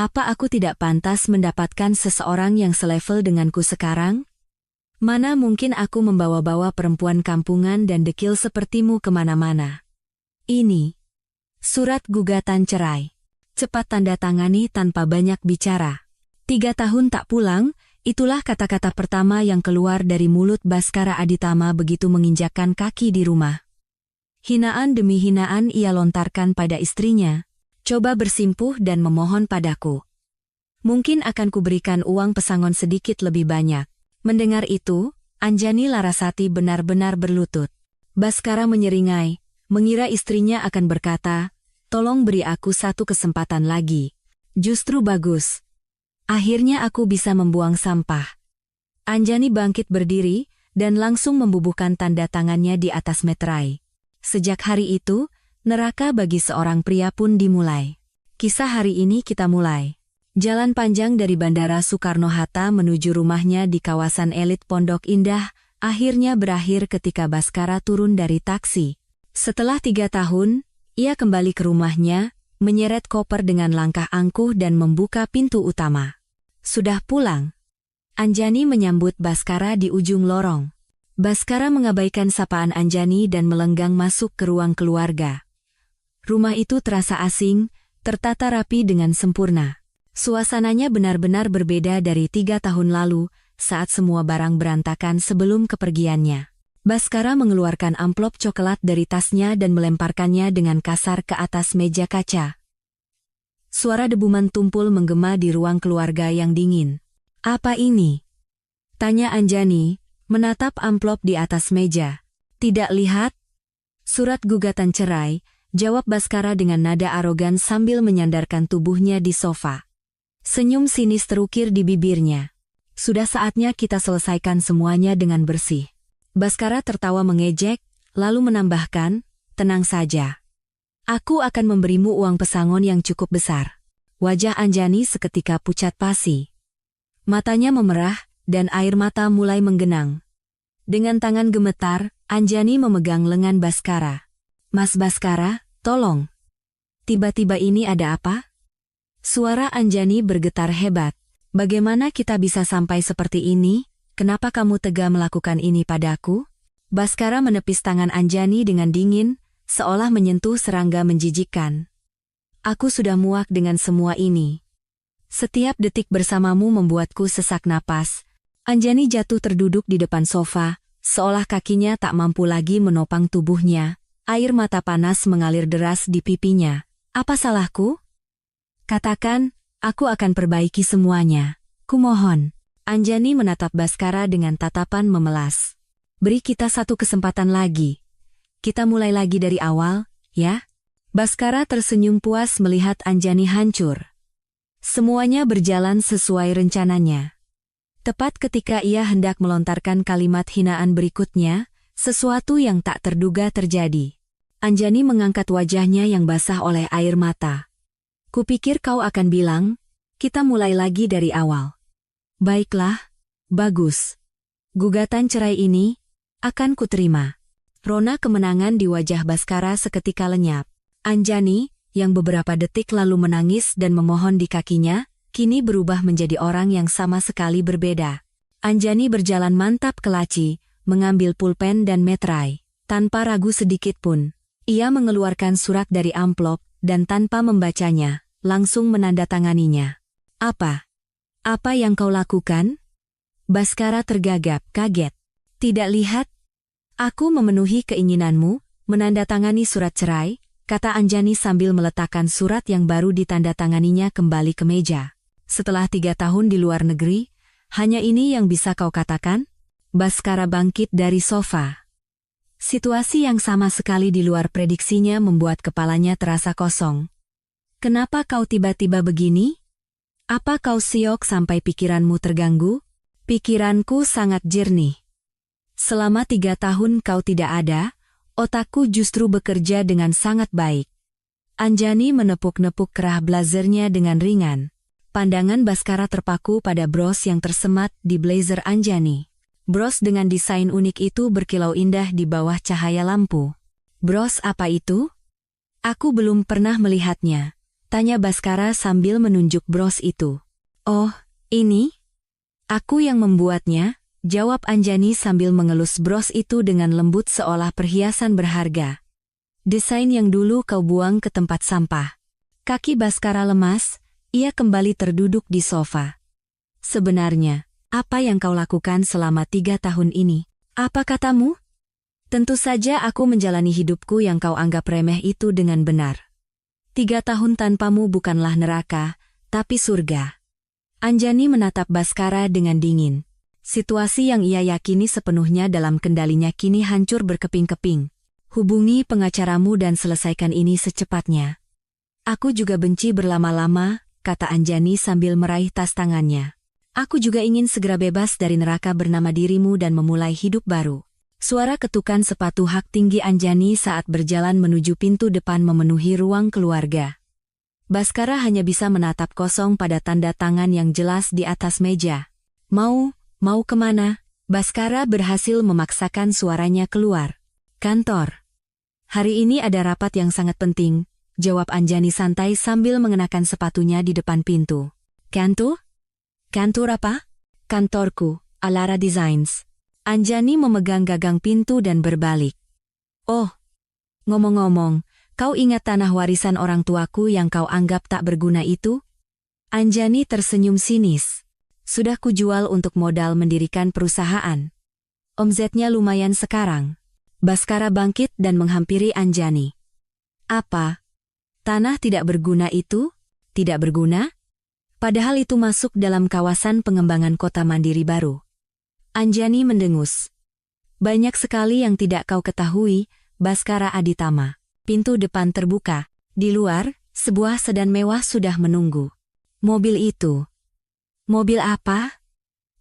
Apa aku tidak pantas mendapatkan seseorang yang selevel denganku sekarang? Mana mungkin aku membawa-bawa perempuan kampungan dan dekil sepertimu kemana-mana. Ini surat gugatan cerai. Cepat tanda tangani tanpa banyak bicara. 3 tahun tak pulang, itulah kata-kata pertama yang keluar dari mulut Baskara Aditama begitu menginjakkan kaki di rumah. Hinaan demi hinaan ia lontarkan pada istrinya. Coba bersimpuh dan memohon padaku. Mungkin akan kuberikan uang pesangon sedikit lebih banyak. Mendengar itu, Anjani Larasati benar-benar berlutut. Baskara menyeringai, mengira istrinya akan berkata, tolong beri aku satu kesempatan lagi. Justru bagus. Akhirnya aku bisa membuang sampah. Anjani bangkit berdiri, dan langsung membubuhkan tanda tangannya di atas meterai. Sejak hari itu, neraka bagi seorang pria pun dimulai. Kisah hari ini kita mulai. Jalan panjang dari Bandara Soekarno-Hatta menuju rumahnya di kawasan elit Pondok Indah, akhirnya berakhir ketika Baskara turun dari taksi. Setelah 3 tahun, ia kembali ke rumahnya, menyeret koper dengan langkah angkuh dan membuka pintu utama. Sudah pulang. Anjani menyambut Baskara di ujung lorong. Baskara mengabaikan sapaan Anjani dan melenggang masuk ke ruang keluarga. Rumah itu terasa asing, tertata rapi dengan sempurna. Suasananya benar-benar berbeda dari 3 tahun lalu, saat semua barang berantakan sebelum kepergiannya. Baskara mengeluarkan amplop coklat dari tasnya dan melemparkannya dengan kasar ke atas meja kaca. Suara debuman tumpul menggema di ruang keluarga yang dingin. Apa ini? Tanya Anjani, menatap amplop di atas meja. Tidak lihat? Surat gugatan cerai, jawab Baskara dengan nada arogan sambil menyandarkan tubuhnya di sofa. Senyum sinis terukir di bibirnya. Sudah saatnya kita selesaikan semuanya dengan bersih. Baskara tertawa mengejek, lalu menambahkan, tenang saja. Aku akan memberimu uang pesangon yang cukup besar. Wajah Anjani seketika pucat pasi. Matanya memerah, dan air mata mulai menggenang. Dengan tangan gemetar, Anjani memegang lengan Baskara. Mas Baskara, tolong. Tiba-tiba ini ada apa? Suara Anjani bergetar hebat. Bagaimana kita bisa sampai seperti ini? Kenapa kamu tega melakukan ini padaku? Baskara menepis tangan Anjani dengan dingin, seolah menyentuh serangga menjijikkan. Aku sudah muak dengan semua ini. Setiap detik bersamamu membuatku sesak napas. Anjani jatuh terduduk di depan sofa, seolah kakinya tak mampu lagi menopang tubuhnya. Air mata panas mengalir deras di pipinya. Apa salahku? Katakan, aku akan perbaiki semuanya. Kumohon. Anjani menatap Baskara dengan tatapan memelas. Beri kita satu kesempatan lagi. Kita mulai lagi dari awal, ya? Baskara tersenyum puas melihat Anjani hancur. Semuanya berjalan sesuai rencananya. Tepat ketika ia hendak melontarkan kalimat hinaan berikutnya, sesuatu yang tak terduga terjadi. Anjani mengangkat wajahnya yang basah oleh air mata. Kupikir kau akan bilang, kita mulai lagi dari awal. Baiklah, bagus. Gugatan cerai ini akan kuterima. Rona kemenangan di wajah Baskara seketika lenyap. Anjani, yang beberapa detik lalu menangis dan memohon di kakinya, kini berubah menjadi orang yang sama sekali berbeda. Anjani berjalan mantap ke laci, mengambil pulpen dan meterai. Tanpa ragu sedikit pun, ia mengeluarkan surat dari amplop, dan tanpa membacanya, langsung menandatanganinya. Apa? Apa yang kau lakukan? Baskara tergagap, kaget. Tidak lihat? Aku memenuhi keinginanmu, menandatangani surat cerai, kata Anjani sambil meletakkan surat yang baru ditandatanganinya kembali ke meja. Setelah 3 tahun di luar negeri, hanya ini yang bisa kau katakan? Baskara bangkit dari sofa. Situasi yang sama sekali di luar prediksinya membuat kepalanya terasa kosong. Kenapa kau tiba-tiba begini? Apa kau siok sampai pikiranmu terganggu? Pikiranku sangat jernih. Selama 3 tahun kau tidak ada, otakku justru bekerja dengan sangat baik. Anjani menepuk-nepuk kerah blazernya dengan ringan. Pandangan Baskara terpaku pada bros yang tersemat di blazer Anjani. Bros dengan desain unik itu berkilau indah di bawah cahaya lampu. Bros apa itu? Aku belum pernah melihatnya. Tanya Baskara sambil menunjuk bros itu. Oh, ini? Aku yang membuatnya, jawab Anjani sambil mengelus bros itu dengan lembut seolah perhiasan berharga. Desain yang dulu kau buang ke tempat sampah. Kaki Baskara lemas, ia kembali terduduk di sofa. Sebenarnya, apa yang kau lakukan selama 3 tahun ini? Apa katamu? Tentu saja aku menjalani hidupku yang kau anggap remeh itu dengan benar. 3 tahun tanpamu bukanlah neraka, tapi surga. Anjani menatap Baskara dengan dingin. Situasi yang ia yakini sepenuhnya dalam kendalinya kini hancur berkeping-keping. Hubungi pengacaramu dan selesaikan ini secepatnya. Aku juga benci berlama-lama, kata Anjani sambil meraih tas tangannya. Aku juga ingin segera bebas dari neraka bernama dirimu dan memulai hidup baru. Suara ketukan sepatu hak tinggi Anjani saat berjalan menuju pintu depan memenuhi ruang keluarga. Baskara hanya bisa menatap kosong pada tanda tangan yang jelas di atas meja. Mau kemana? Baskara berhasil memaksakan suaranya keluar. Kantor. Hari ini ada rapat yang sangat penting, jawab Anjani santai sambil mengenakan sepatunya di depan pintu. Kantor? Kantor apa? Kantorku, Alara Designs. Anjani memegang gagang pintu dan berbalik. Oh, ngomong-ngomong, kau ingat tanah warisan orang tuaku yang kau anggap tak berguna itu? Anjani tersenyum sinis. Sudah kujual untuk modal mendirikan perusahaan. Omzetnya lumayan sekarang. Baskara bangkit dan menghampiri Anjani. Apa? Tanah tidak berguna itu? Tidak berguna? Padahal itu masuk dalam kawasan pengembangan kota mandiri baru. Anjani mendengus. Banyak sekali yang tidak kau ketahui, Baskara Aditama. Pintu depan terbuka. Di luar, sebuah sedan mewah sudah menunggu. Mobil itu. Mobil apa?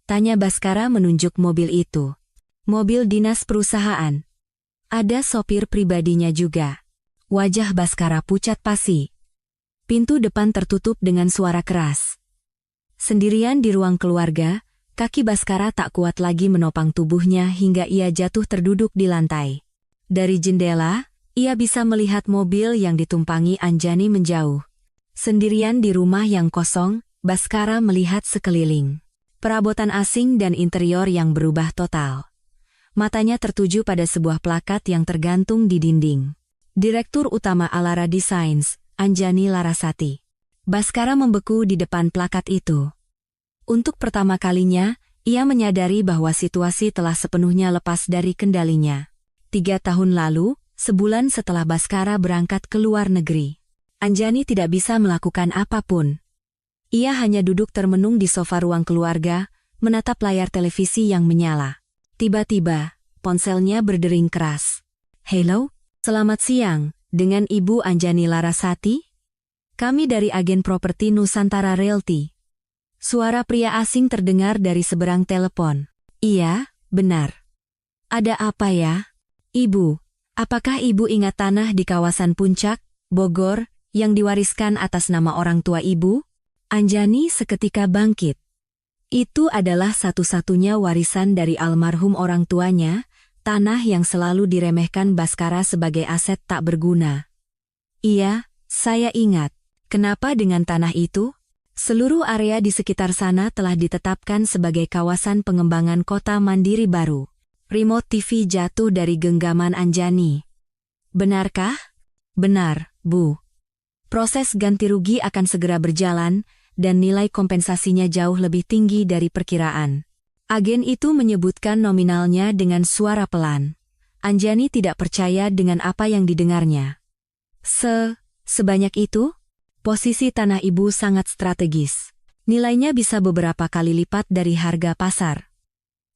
Tanya Baskara menunjuk mobil itu. Mobil dinas perusahaan. Ada sopir pribadinya juga. Wajah Baskara pucat pasi. Pintu depan tertutup dengan suara keras. Sendirian di ruang keluarga, kaki Baskara tak kuat lagi menopang tubuhnya hingga ia jatuh terduduk di lantai. Dari jendela, ia bisa melihat mobil yang ditumpangi Anjani menjauh. Sendirian di rumah yang kosong, Baskara melihat sekeliling. Perabotan asing dan interior yang berubah total. Matanya tertuju pada sebuah plakat yang tergantung di dinding. Direktur Utama Alara Designs, Anjani Larasati. Baskara membeku di depan plakat itu. Untuk pertama kalinya, ia menyadari bahwa situasi telah sepenuhnya lepas dari kendalinya. 3 tahun lalu, sebulan setelah Baskara berangkat ke luar negeri, Anjani tidak bisa melakukan apapun. Ia hanya duduk termenung di sofa ruang keluarga, menatap layar televisi yang menyala. Tiba-tiba, ponselnya berdering keras. Halo, selamat siang, dengan Ibu Anjani Larasati? Kami dari agen properti Nusantara Realty. Suara pria asing terdengar dari seberang telepon. Iya, benar. Ada apa ya? Ibu, apakah Ibu ingat tanah di kawasan Puncak, Bogor, yang diwariskan atas nama orang tua Ibu? Anjani seketika bangkit. Itu adalah satu-satunya warisan dari almarhum orang tuanya, tanah yang selalu diremehkan Baskara sebagai aset tak berguna. Iya, saya ingat. Kenapa dengan tanah itu? Seluruh area di sekitar sana telah ditetapkan sebagai kawasan pengembangan kota mandiri baru. Remote TV jatuh dari genggaman Anjani. Benarkah? Benar, Bu. Proses ganti rugi akan segera berjalan, dan nilai kompensasinya jauh lebih tinggi dari perkiraan. Agen itu menyebutkan nominalnya dengan suara pelan. Anjani tidak percaya dengan apa yang didengarnya. Sebanyak itu? Posisi tanah Ibu sangat strategis. Nilainya bisa beberapa kali lipat dari harga pasar.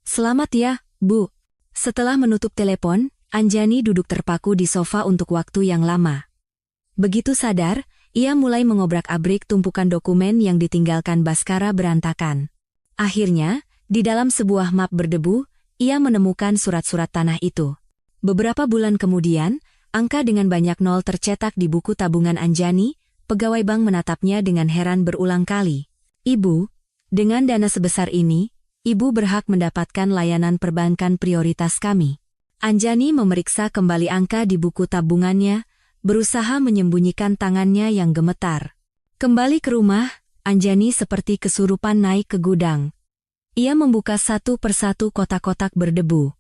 Selamat ya, Bu. Setelah menutup telepon, Anjani duduk terpaku di sofa untuk waktu yang lama. Begitu sadar, ia mulai mengobrak-abrik tumpukan dokumen yang ditinggalkan Baskara berantakan. Akhirnya, di dalam sebuah map berdebu, ia menemukan surat-surat tanah itu. Beberapa bulan kemudian, angka dengan banyak nol tercetak di buku tabungan Anjani. Pegawai bank menatapnya dengan heran berulang kali. Ibu, dengan dana sebesar ini, Ibu berhak mendapatkan layanan perbankan prioritas kami. Anjani memeriksa kembali angka di buku tabungannya, berusaha menyembunyikan tangannya yang gemetar. Kembali ke rumah, Anjani seperti kesurupan naik ke gudang. Ia membuka satu persatu kotak-kotak berdebu.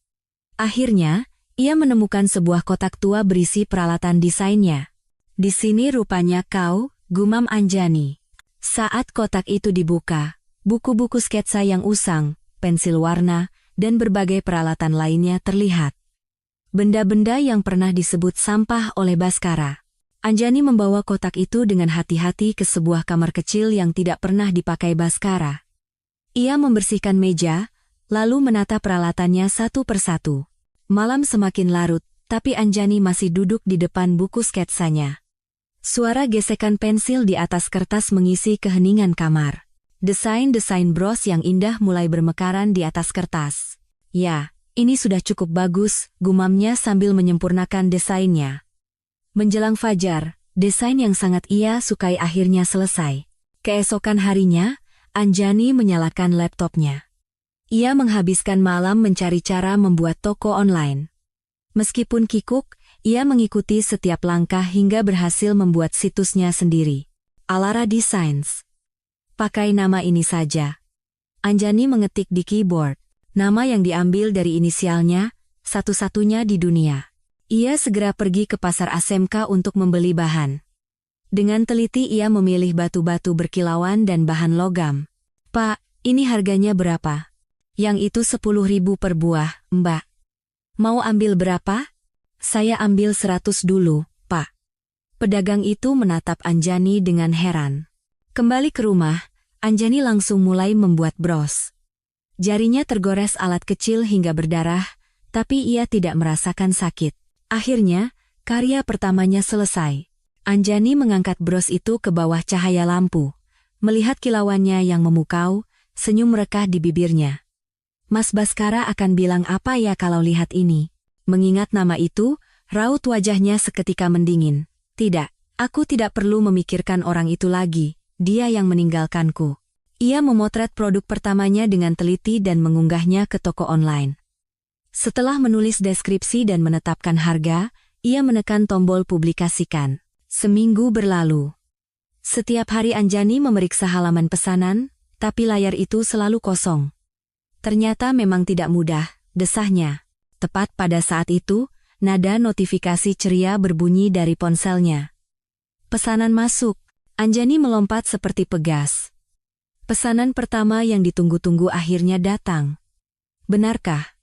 Akhirnya, ia menemukan sebuah kotak tua berisi peralatan desainnya. Di sini rupanya kau, gumam Anjani. Saat kotak itu dibuka, buku-buku sketsa yang usang, pensil warna, dan berbagai peralatan lainnya terlihat. Benda-benda yang pernah disebut sampah oleh Baskara. Anjani membawa kotak itu dengan hati-hati ke sebuah kamar kecil yang tidak pernah dipakai Baskara. Ia membersihkan meja, lalu menata peralatannya satu persatu. Malam semakin larut, tapi Anjani masih duduk di depan buku sketsanya. Suara gesekan pensil di atas kertas mengisi keheningan kamar. Desain-desain bros yang indah mulai bermekaran di atas kertas. Ya, ini sudah cukup bagus, gumamnya sambil menyempurnakan desainnya. Menjelang fajar, desain yang sangat ia sukai akhirnya selesai. Keesokan harinya, Anjani menyalakan laptopnya. Ia menghabiskan malam mencari cara membuat toko online. Meskipun kikuk, ia mengikuti setiap langkah hingga berhasil membuat situsnya sendiri. Alara Designs. Pakai nama ini saja. Anjani mengetik di keyboard. Nama yang diambil dari inisialnya, satu-satunya di dunia. Ia segera pergi ke pasar ASMK untuk membeli bahan. Dengan teliti ia memilih batu-batu berkilauan dan bahan logam. Pak, ini harganya berapa? Yang itu 10.000 per buah, Mbak. Mau ambil berapa? Saya ambil 100 dulu, Pak. Pedagang itu menatap Anjani dengan heran. Kembali ke rumah, Anjani langsung mulai membuat bros. Jarinya tergores alat kecil hingga berdarah, tapi ia tidak merasakan sakit. Akhirnya, karya pertamanya selesai. Anjani mengangkat bros itu ke bawah cahaya lampu. Melihat kilauannya yang memukau, senyum merekah di bibirnya. Mas Baskara akan bilang apa ya kalau lihat ini? Mengingat nama itu, raut wajahnya seketika mendingin. Tidak, aku tidak perlu memikirkan orang itu lagi, dia yang meninggalkanku. Ia memotret produk pertamanya dengan teliti dan mengunggahnya ke toko online. Setelah menulis deskripsi dan menetapkan harga, ia menekan tombol publikasikan. Seminggu berlalu. Setiap hari Anjani memeriksa halaman pesanan, tapi layar itu selalu kosong. Ternyata memang tidak mudah, desahnya. Tepat pada saat itu, nada notifikasi ceria berbunyi dari ponselnya. Pesanan masuk. Anjani melompat seperti pegas. Pesanan pertama yang ditunggu-tunggu akhirnya datang. Benarkah?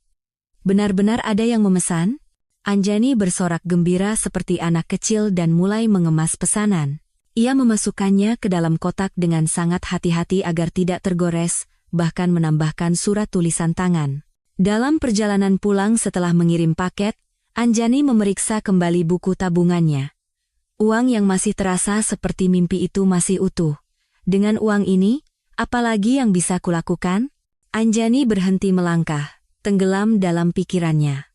Benar-benar ada yang memesan? Anjani bersorak gembira seperti anak kecil dan mulai mengemas pesanan. Ia memasukkannya ke dalam kotak dengan sangat hati-hati agar tidak tergores, bahkan menambahkan surat tulisan tangan. Dalam perjalanan pulang setelah mengirim paket, Anjani memeriksa kembali buku tabungannya. Uang yang masih terasa seperti mimpi itu masih utuh. Dengan uang ini, apalagi yang bisa kulakukan? Anjani berhenti melangkah, tenggelam dalam pikirannya.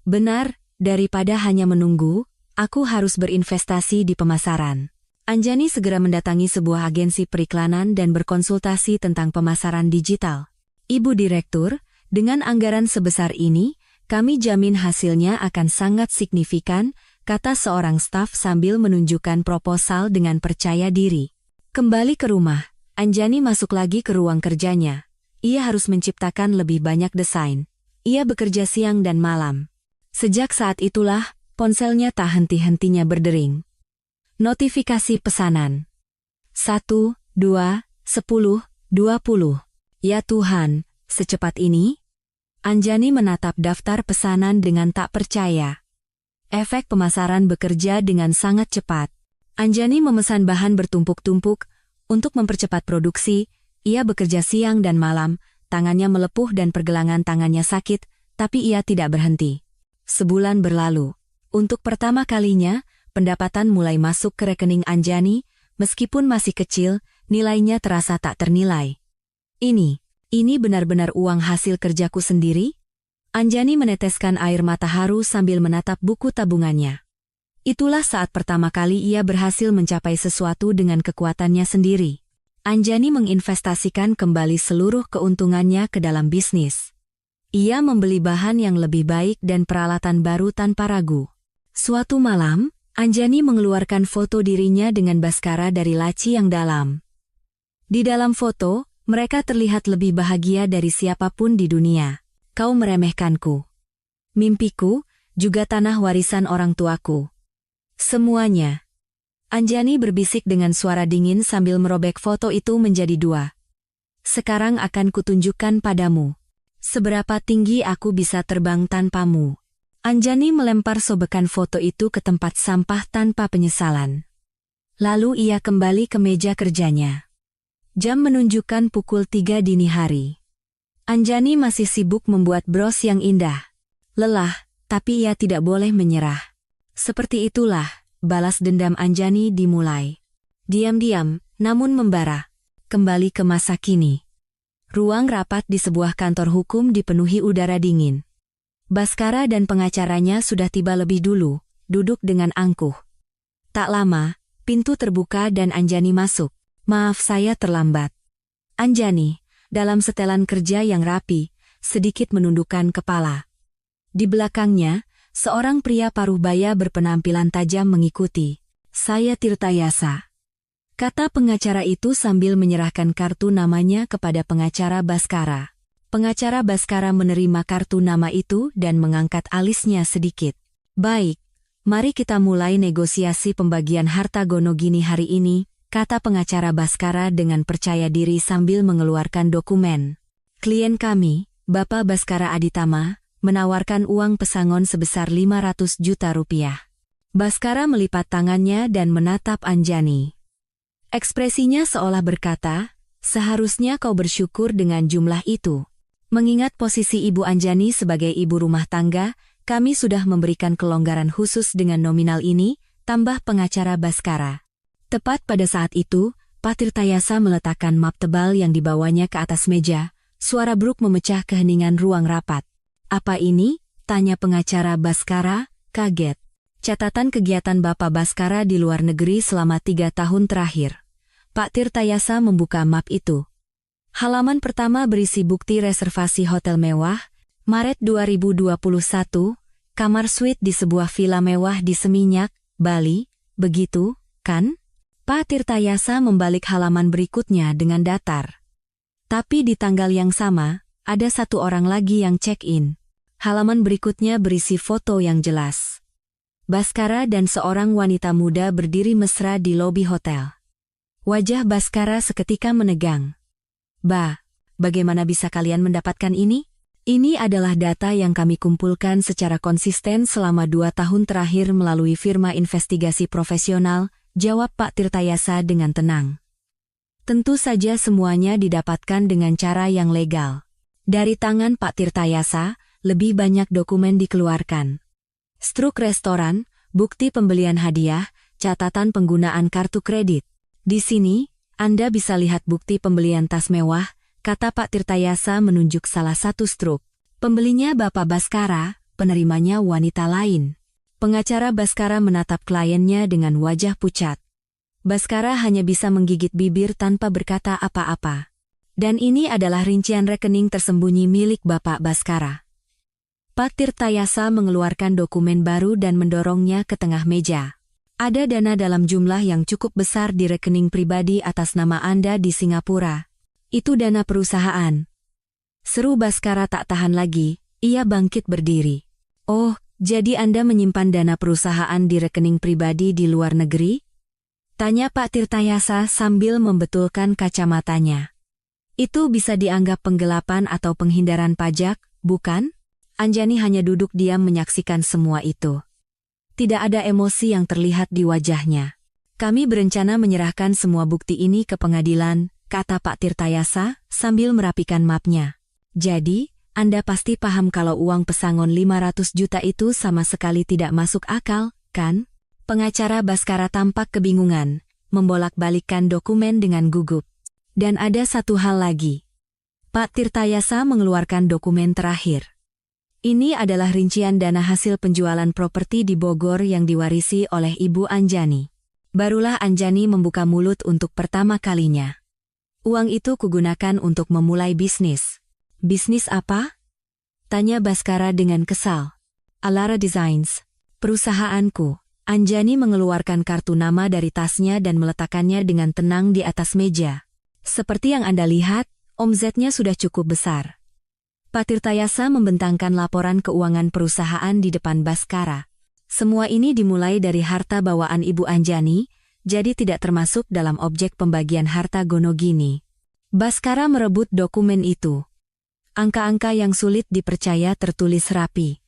Benar, daripada hanya menunggu, aku harus berinvestasi di pemasaran. Anjani segera mendatangi sebuah agensi periklanan dan berkonsultasi tentang pemasaran digital. Ibu Direktur, dengan anggaran sebesar ini, kami jamin hasilnya akan sangat signifikan, kata seorang staf sambil menunjukkan proposal dengan percaya diri. Kembali ke rumah, Anjani masuk lagi ke ruang kerjanya. Ia harus menciptakan lebih banyak desain. Ia bekerja siang dan malam. Sejak saat itulah, ponselnya tak henti-hentinya berdering. Notifikasi pesanan. 1, 2, 10, 20. Ya Tuhan, secepat ini? Anjani menatap daftar pesanan dengan tak percaya. Efek pemasaran bekerja dengan sangat cepat. Anjani memesan bahan bertumpuk-tumpuk. Untuk mempercepat produksi, ia bekerja siang dan malam, tangannya melepuh dan pergelangan tangannya sakit, tapi ia tidak berhenti. Sebulan berlalu. Untuk pertama kalinya, pendapatan mulai masuk ke rekening Anjani, meskipun masih kecil, nilainya terasa tak ternilai. Ini benar-benar uang hasil kerjaku sendiri? Anjani meneteskan air mata haru sambil menatap buku tabungannya. Itulah saat pertama kali ia berhasil mencapai sesuatu dengan kekuatannya sendiri. Anjani menginvestasikan kembali seluruh keuntungannya ke dalam bisnis. Ia membeli bahan yang lebih baik dan peralatan baru tanpa ragu. Suatu malam, Anjani mengeluarkan foto dirinya dengan Baskara dari laci yang dalam. Di dalam foto, mereka terlihat lebih bahagia dari siapapun di dunia. Kau meremehkanku. Mimpiku, juga tanah warisan orang tuaku. Semuanya. Anjani berbisik dengan suara dingin sambil merobek foto itu menjadi dua. Sekarang akan kutunjukkan padamu. Seberapa tinggi aku bisa terbang tanpamu. Anjani melempar sobekan foto itu ke tempat sampah tanpa penyesalan. Lalu ia kembali ke meja kerjanya. Jam menunjukkan pukul 3 dini hari. Anjani masih sibuk membuat bros yang indah. Lelah, tapi ia tidak boleh menyerah. Seperti itulah, balas dendam Anjani dimulai. Diam-diam, namun membara. Kembali ke masa kini. Ruang rapat di sebuah kantor hukum dipenuhi udara dingin. Baskara dan pengacaranya sudah tiba lebih dulu, duduk dengan angkuh. Tak lama, pintu terbuka dan Anjani masuk. Maaf saya terlambat. Anjani, dalam setelan kerja yang rapi, sedikit menundukkan kepala. Di belakangnya, seorang pria paruh baya berpenampilan tajam mengikuti. Saya Tirtayasa. Kata pengacara itu sambil menyerahkan kartu namanya kepada pengacara Baskara. Pengacara Baskara menerima kartu nama itu dan mengangkat alisnya sedikit. Baik, mari kita mulai negosiasi pembagian harta Gonogini hari ini, kata pengacara Baskara dengan percaya diri sambil mengeluarkan dokumen. Klien kami, Bapak Baskara Aditama, menawarkan uang pesangon sebesar 500 juta rupiah. Baskara melipat tangannya dan menatap Anjani. Ekspresinya seolah berkata, seharusnya kau bersyukur dengan jumlah itu. Mengingat posisi Ibu Anjani sebagai ibu rumah tangga, kami sudah memberikan kelonggaran khusus dengan nominal ini, tambah pengacara Baskara. Tepat pada saat itu, Pak Tirtayasa meletakkan map tebal yang dibawanya ke atas meja. Suara bruk memecah keheningan ruang rapat. Apa ini? Tanya pengacara Baskara, kaget. Catatan kegiatan Bapak Baskara di luar negeri selama 3 tahun terakhir. Pak Tirtayasa membuka map itu. Halaman pertama berisi bukti reservasi hotel mewah, Maret 2021, kamar suite di sebuah villa mewah di Seminyak, Bali, begitu, kan? Pak Tirtayasa membalik halaman berikutnya dengan datar. Tapi di tanggal yang sama, ada satu orang lagi yang check-in. Halaman berikutnya berisi foto yang jelas. Baskara dan seorang wanita muda berdiri mesra di lobi hotel. Wajah Baskara seketika menegang. Bagaimana bisa kalian mendapatkan ini? Ini adalah data yang kami kumpulkan secara konsisten selama 2 tahun terakhir melalui firma investigasi profesional, jawab Pak Tirtayasa dengan tenang. Tentu saja semuanya didapatkan dengan cara yang legal. Dari tangan Pak Tirtayasa, lebih banyak dokumen dikeluarkan. Struk restoran, bukti pembelian hadiah, catatan penggunaan kartu kredit. Di sini, Anda bisa lihat bukti pembelian tas mewah, kata Pak Tirtayasa menunjuk salah satu struk. Pembelinya Bapak Baskara, penerimanya wanita lain. Pengacara Baskara menatap kliennya dengan wajah pucat. Baskara hanya bisa menggigit bibir tanpa berkata apa-apa. Dan ini adalah rincian rekening tersembunyi milik Bapak Baskara. Pak Tirtayasa mengeluarkan dokumen baru dan mendorongnya ke tengah meja. Ada dana dalam jumlah yang cukup besar di rekening pribadi atas nama Anda di Singapura. Itu dana perusahaan. Seru Baskara tak tahan lagi, ia bangkit berdiri. Oh, jadi Anda menyimpan dana perusahaan di rekening pribadi di luar negeri? Tanya Pak Tirtayasa sambil membetulkan kacamatanya. Itu bisa dianggap penggelapan atau penghindaran pajak, bukan? Anjani hanya duduk diam menyaksikan semua itu. Tidak ada emosi yang terlihat di wajahnya. Kami berencana menyerahkan semua bukti ini ke pengadilan, kata Pak Tirtayasa sambil merapikan mapnya. Jadi, Anda pasti paham kalau uang pesangon 500 juta itu sama sekali tidak masuk akal, kan? Pengacara Baskara tampak kebingungan, membolak-balikkan dokumen dengan gugup. Dan ada satu hal lagi. Pak Tirtayasa mengeluarkan dokumen terakhir. Ini adalah rincian dana hasil penjualan properti di Bogor yang diwarisi oleh Ibu Anjani. Barulah Anjani membuka mulut untuk pertama kalinya. Uang itu kugunakan untuk memulai bisnis. Bisnis apa? Tanya Baskara dengan kesal. Alara Designs, perusahaanku. Anjani mengeluarkan kartu nama dari tasnya dan meletakkannya dengan tenang di atas meja. Seperti yang Anda lihat, omzetnya sudah cukup besar. Pak Tirtayasa membentangkan laporan keuangan perusahaan di depan Baskara. Semua ini dimulai dari harta bawaan Ibu Anjani, jadi tidak termasuk dalam objek pembagian harta Gonogini. Baskara merebut dokumen itu. Angka-angka yang sulit dipercaya tertulis rapi.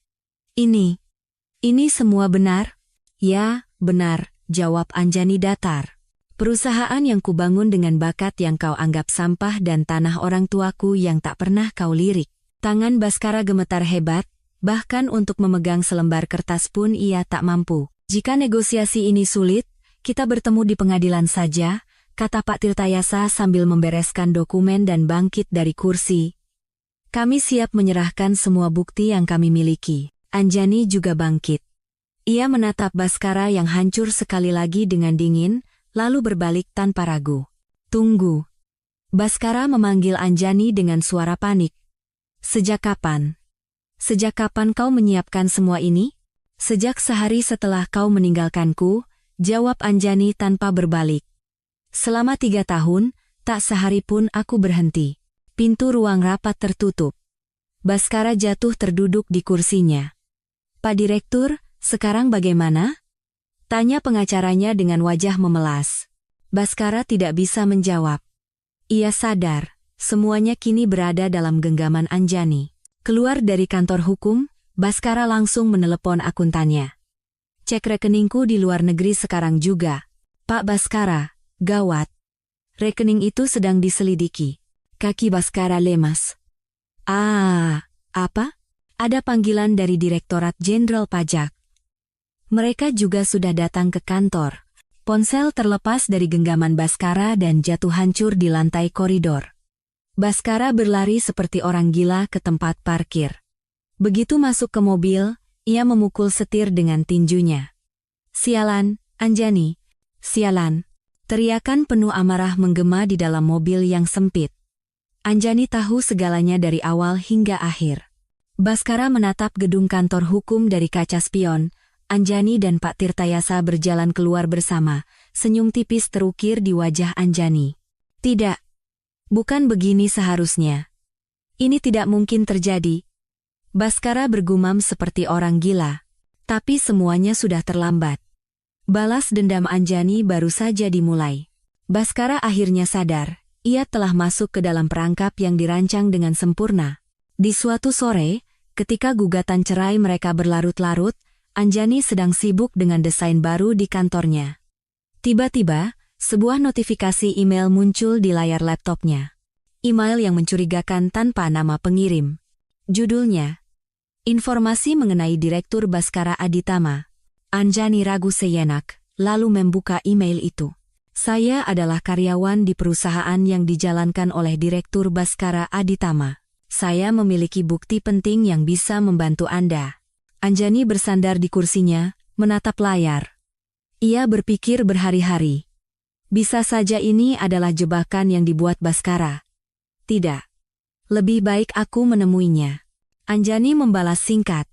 Ini semua benar? Ya, benar, jawab Anjani datar. Perusahaan yang kubangun dengan bakat yang kau anggap sampah dan tanah orang tuaku yang tak pernah kau lirik. Tangan Baskara gemetar hebat, bahkan untuk memegang selembar kertas pun ia tak mampu. Jika negosiasi ini sulit, kita bertemu di pengadilan saja, kata Pak Tirtayasa sambil membereskan dokumen dan bangkit dari kursi. Kami siap menyerahkan semua bukti yang kami miliki. Anjani juga bangkit. Ia menatap Baskara yang hancur sekali lagi dengan dingin, lalu berbalik tanpa ragu. Tunggu. Baskara memanggil Anjani dengan suara panik. Sejak kapan? Sejak kapan kau menyiapkan semua ini? Sejak sehari setelah kau meninggalkanku, jawab Anjani tanpa berbalik. Selama 3 tahun, tak sehari pun aku berhenti. Pintu ruang rapat tertutup. Baskara jatuh terduduk di kursinya. Pak Direktur, sekarang bagaimana? Tanya pengacaranya dengan wajah memelas. Baskara tidak bisa menjawab. Ia sadar, semuanya kini berada dalam genggaman Anjani. Keluar dari kantor hukum, Baskara langsung menelepon akuntannya. Cek rekeningku di luar negeri sekarang juga. Pak Baskara, gawat. Rekening itu sedang diselidiki. Kaki Baskara lemas. Apa? Ada panggilan dari Direktorat Jenderal Pajak. Mereka juga sudah datang ke kantor. Ponsel terlepas dari genggaman Baskara dan jatuh hancur di lantai koridor. Baskara berlari seperti orang gila ke tempat parkir. Begitu masuk ke mobil, ia memukul setir dengan tinjunya. Sialan, Anjani. Sialan. Teriakan penuh amarah menggema di dalam mobil yang sempit. Anjani tahu segalanya dari awal hingga akhir. Baskara menatap gedung kantor hukum dari kaca spion. Anjani dan Pak Tirtayasa berjalan keluar bersama, senyum tipis terukir di wajah Anjani. Tidak. Bukan begini seharusnya. Ini tidak mungkin terjadi. Baskara bergumam seperti orang gila. Tapi semuanya sudah terlambat. Balas dendam Anjani baru saja dimulai. Baskara akhirnya sadar, ia telah masuk ke dalam perangkap yang dirancang dengan sempurna. Di suatu sore, ketika gugatan cerai mereka berlarut-larut, Anjani sedang sibuk dengan desain baru di kantornya. Tiba-tiba, sebuah notifikasi email muncul di layar laptopnya. Email yang mencurigakan tanpa nama pengirim. Judulnya, informasi mengenai Direktur Baskara Aditama. Anjani ragu sejenak, lalu membuka email itu. Saya adalah karyawan di perusahaan yang dijalankan oleh Direktur Baskara Aditama. Saya memiliki bukti penting yang bisa membantu Anda. Anjani bersandar di kursinya, menatap layar. Ia berpikir berhari-hari. Bisa saja ini adalah jebakan yang dibuat Baskara. Tidak. Lebih baik aku menemuinya. Anjani membalas singkat.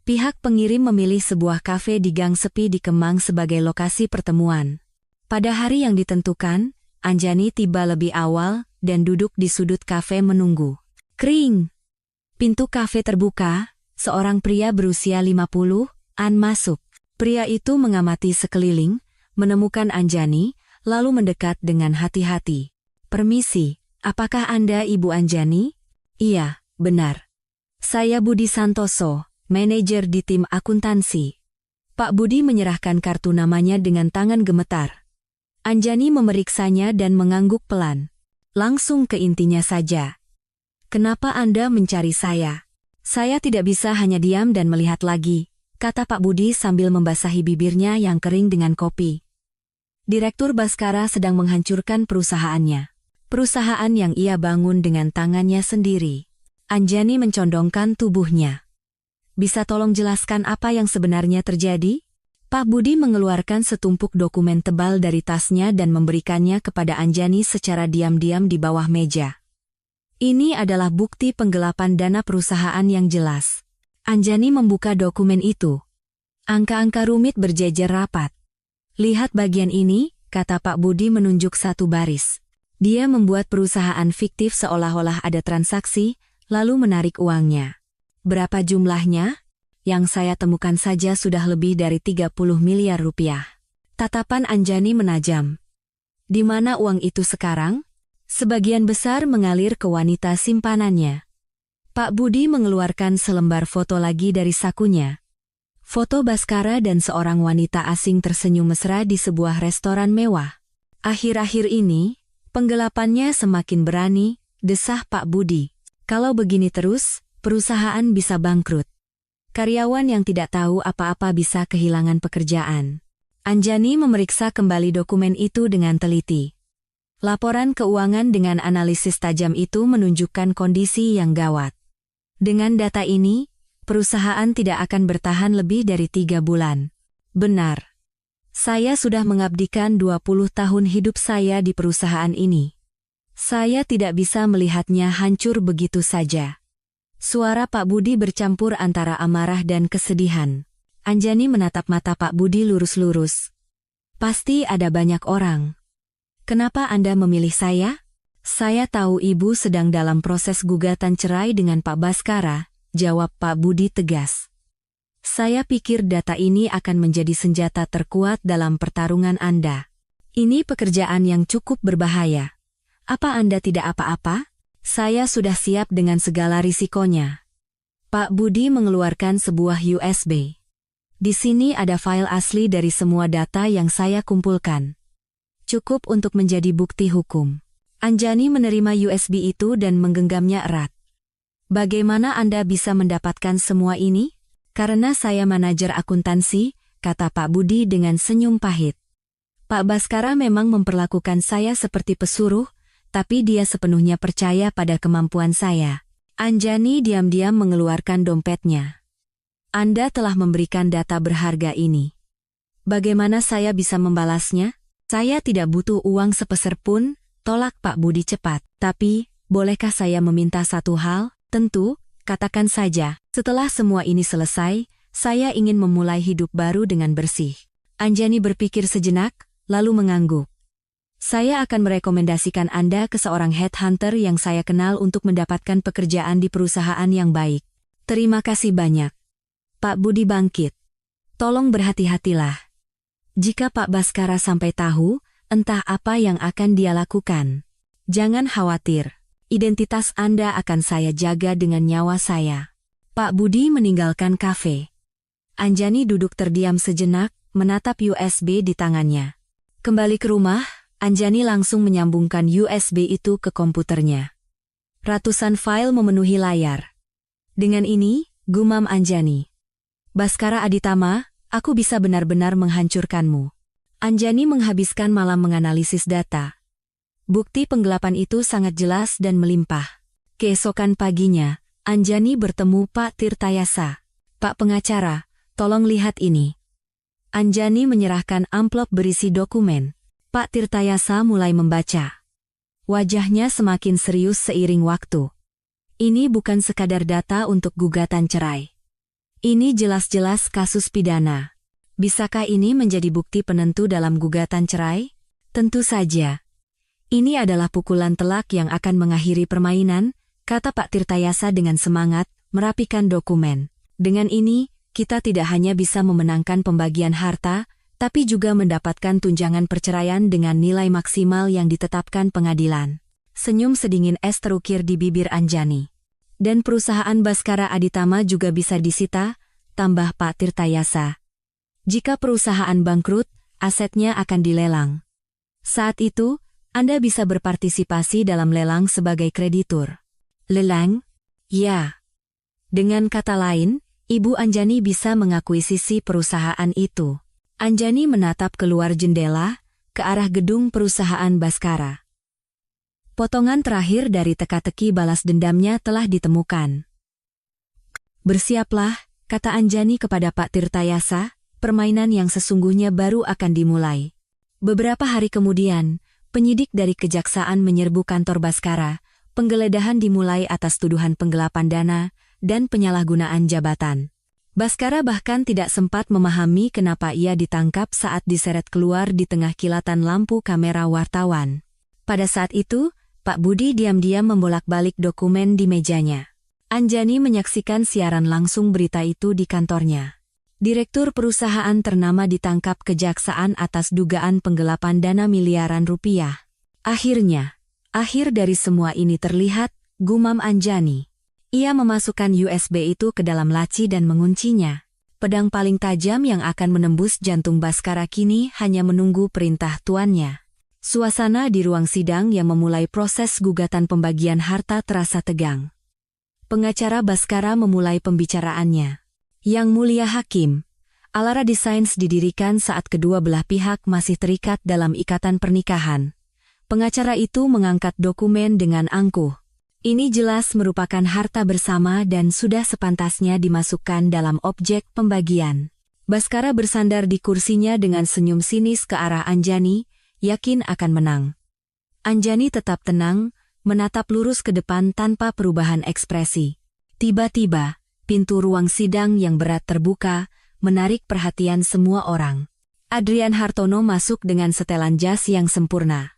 Pihak pengirim memilih sebuah kafe di gang sepi di Kemang sebagai lokasi pertemuan. Pada hari yang ditentukan, Anjani tiba lebih awal dan duduk di sudut kafe menunggu. Kring! Pintu kafe terbuka. Seorang pria berusia 50-an masuk. Pria itu mengamati sekeliling, menemukan Anjani, lalu mendekat dengan hati-hati. Permisi, apakah Anda Ibu Anjani? Iya, benar. Saya Budi Santoso, manajer di tim akuntansi. Pak Budi menyerahkan kartu namanya dengan tangan gemetar. Anjani memeriksanya dan mengangguk pelan. Langsung ke intinya saja. Kenapa Anda mencari saya? Saya tidak bisa hanya diam dan melihat lagi, kata Pak Budi sambil membasahi bibirnya yang kering dengan kopi. Direktur Baskara sedang menghancurkan perusahaannya. Perusahaan yang ia bangun dengan tangannya sendiri. Anjani mencondongkan tubuhnya. Bisa tolong jelaskan apa yang sebenarnya terjadi? Pak Budi mengeluarkan setumpuk dokumen tebal dari tasnya dan memberikannya kepada Anjani secara diam-diam di bawah meja. Ini adalah bukti penggelapan dana perusahaan yang jelas. Anjani membuka dokumen itu. Angka-angka rumit berjejer rapat. Lihat bagian ini, kata Pak Budi menunjuk satu baris. Dia membuat perusahaan fiktif seolah-olah ada transaksi, lalu menarik uangnya. Berapa jumlahnya? Yang saya temukan saja sudah lebih dari 30 miliar rupiah. Tatapan Anjani menajam. Di mana uang itu sekarang? Sebagian besar mengalir ke wanita simpanannya. Pak Budi mengeluarkan selembar foto lagi dari sakunya. Foto Baskara dan seorang wanita asing tersenyum mesra di sebuah restoran mewah. Akhir-akhir ini, penggelapannya semakin berani, desah Pak Budi. Kalau begini terus, perusahaan bisa bangkrut. Karyawan yang tidak tahu apa-apa bisa kehilangan pekerjaan. Anjani memeriksa kembali dokumen itu dengan teliti. Laporan keuangan dengan analisis tajam itu menunjukkan kondisi yang gawat. Dengan data ini, perusahaan tidak akan bertahan lebih dari 3 bulan. Benar. Saya sudah mengabdikan 20 tahun hidup saya di perusahaan ini. Saya tidak bisa melihatnya hancur begitu saja. Suara Pak Budi bercampur antara amarah dan kesedihan. Anjani menatap mata Pak Budi lurus-lurus. Pasti ada banyak orang. Kenapa Anda memilih saya? Saya tahu Ibu sedang dalam proses gugatan cerai dengan Pak Baskara, jawab Pak Budi tegas. Saya pikir data ini akan menjadi senjata terkuat dalam pertarungan Anda. Ini pekerjaan yang cukup berbahaya. Apa Anda tidak apa-apa? Saya sudah siap dengan segala risikonya. Pak Budi mengeluarkan sebuah USB. Di sini ada file asli dari semua data yang saya kumpulkan. Cukup untuk menjadi bukti hukum. Anjani menerima USB itu dan menggenggamnya erat. Bagaimana Anda bisa mendapatkan semua ini? Karena saya manajer akuntansi, kata Pak Budi dengan senyum pahit. Pak Baskara memang memperlakukan saya seperti pesuruh, tapi dia sepenuhnya percaya pada kemampuan saya. Anjani diam-diam mengeluarkan dompetnya. Anda telah memberikan data berharga ini. Bagaimana saya bisa membalasnya? Saya tidak butuh uang sepeser pun, tolak Pak Budi cepat. Tapi, bolehkah saya meminta satu hal? Tentu, katakan saja. Setelah semua ini selesai, saya ingin memulai hidup baru dengan bersih. Anjani berpikir sejenak, lalu mengangguk. Saya akan merekomendasikan Anda ke seorang headhunter yang saya kenal untuk mendapatkan pekerjaan di perusahaan yang baik. Terima kasih banyak. Pak Budi bangkit. Tolong berhati-hatilah. Jika Pak Baskara sampai tahu, entah apa yang akan dia lakukan. Jangan khawatir. Identitas Anda akan saya jaga dengan nyawa saya. Pak Budi meninggalkan kafe. Anjani duduk terdiam sejenak, menatap USB di tangannya. Kembali ke rumah, Anjani langsung menyambungkan USB itu ke komputernya. Ratusan file memenuhi layar. Dengan ini, gumam Anjani. Baskara Aditama, aku bisa benar-benar menghancurkanmu. Anjani menghabiskan malam menganalisis data. Bukti penggelapan itu sangat jelas dan melimpah. Keesokan paginya, Anjani bertemu Pak Tirtayasa. Pak pengacara, tolong lihat ini. Anjani menyerahkan amplop berisi dokumen. Pak Tirtayasa mulai membaca. Wajahnya semakin serius seiring waktu. Ini bukan sekadar data untuk gugatan cerai. Ini jelas-jelas kasus pidana. Bisakah ini menjadi bukti penentu dalam gugatan cerai? Tentu saja. Ini adalah pukulan telak yang akan mengakhiri permainan, kata Pak Tirtayasa dengan semangat, merapikan dokumen. Dengan ini, kita tidak hanya bisa memenangkan pembagian harta, tapi juga mendapatkan tunjangan perceraian dengan nilai maksimal yang ditetapkan pengadilan. Senyum sedingin es terukir di bibir Anjani. Dan perusahaan Baskara Aditama juga bisa disita, tambah Pak Tirtayasa. Jika perusahaan bangkrut, asetnya akan dilelang. Saat itu, Anda bisa berpartisipasi dalam lelang sebagai kreditur. Lelang? Ya. Dengan kata lain, Ibu Anjani bisa mengakuisisi perusahaan itu. Anjani menatap keluar jendela, ke arah gedung perusahaan Baskara. Potongan terakhir dari teka-teki balas dendamnya telah ditemukan. Bersiaplah, kata Anjani kepada Pak Tirtayasa, permainan yang sesungguhnya baru akan dimulai. Beberapa hari kemudian, penyidik dari kejaksaan menyerbu kantor Baskara, penggeledahan dimulai atas tuduhan penggelapan dana dan penyalahgunaan jabatan. Baskara bahkan tidak sempat memahami kenapa ia ditangkap saat diseret keluar di tengah kilatan lampu kamera wartawan. Pada saat itu, Pak Budi diam-diam membolak-balik dokumen di mejanya. Anjani menyaksikan siaran langsung berita itu di kantornya. Direktur perusahaan ternama ditangkap kejaksaan atas dugaan penggelapan dana miliaran rupiah. Akhirnya, akhir dari semua ini terlihat, gumam Anjani. Ia memasukkan USB itu ke dalam laci dan menguncinya. Pedang paling tajam yang akan menembus jantung Baskara kini hanya menunggu perintah tuannya. Suasana di ruang sidang yang memulai proses gugatan pembagian harta terasa tegang. Pengacara Baskara memulai pembicaraannya. Yang Mulia Hakim, Alara Designs didirikan saat kedua belah pihak masih terikat dalam ikatan pernikahan. Pengacara itu mengangkat dokumen dengan angkuh. Ini jelas merupakan harta bersama dan sudah sepantasnya dimasukkan dalam objek pembagian. Baskara bersandar di kursinya dengan senyum sinis ke arah Anjani, yakin akan menang. Anjani tetap tenang, menatap lurus ke depan tanpa perubahan ekspresi. Tiba-tiba, pintu ruang sidang yang berat terbuka, menarik perhatian semua orang. Adrian Hartono masuk dengan setelan jas yang sempurna.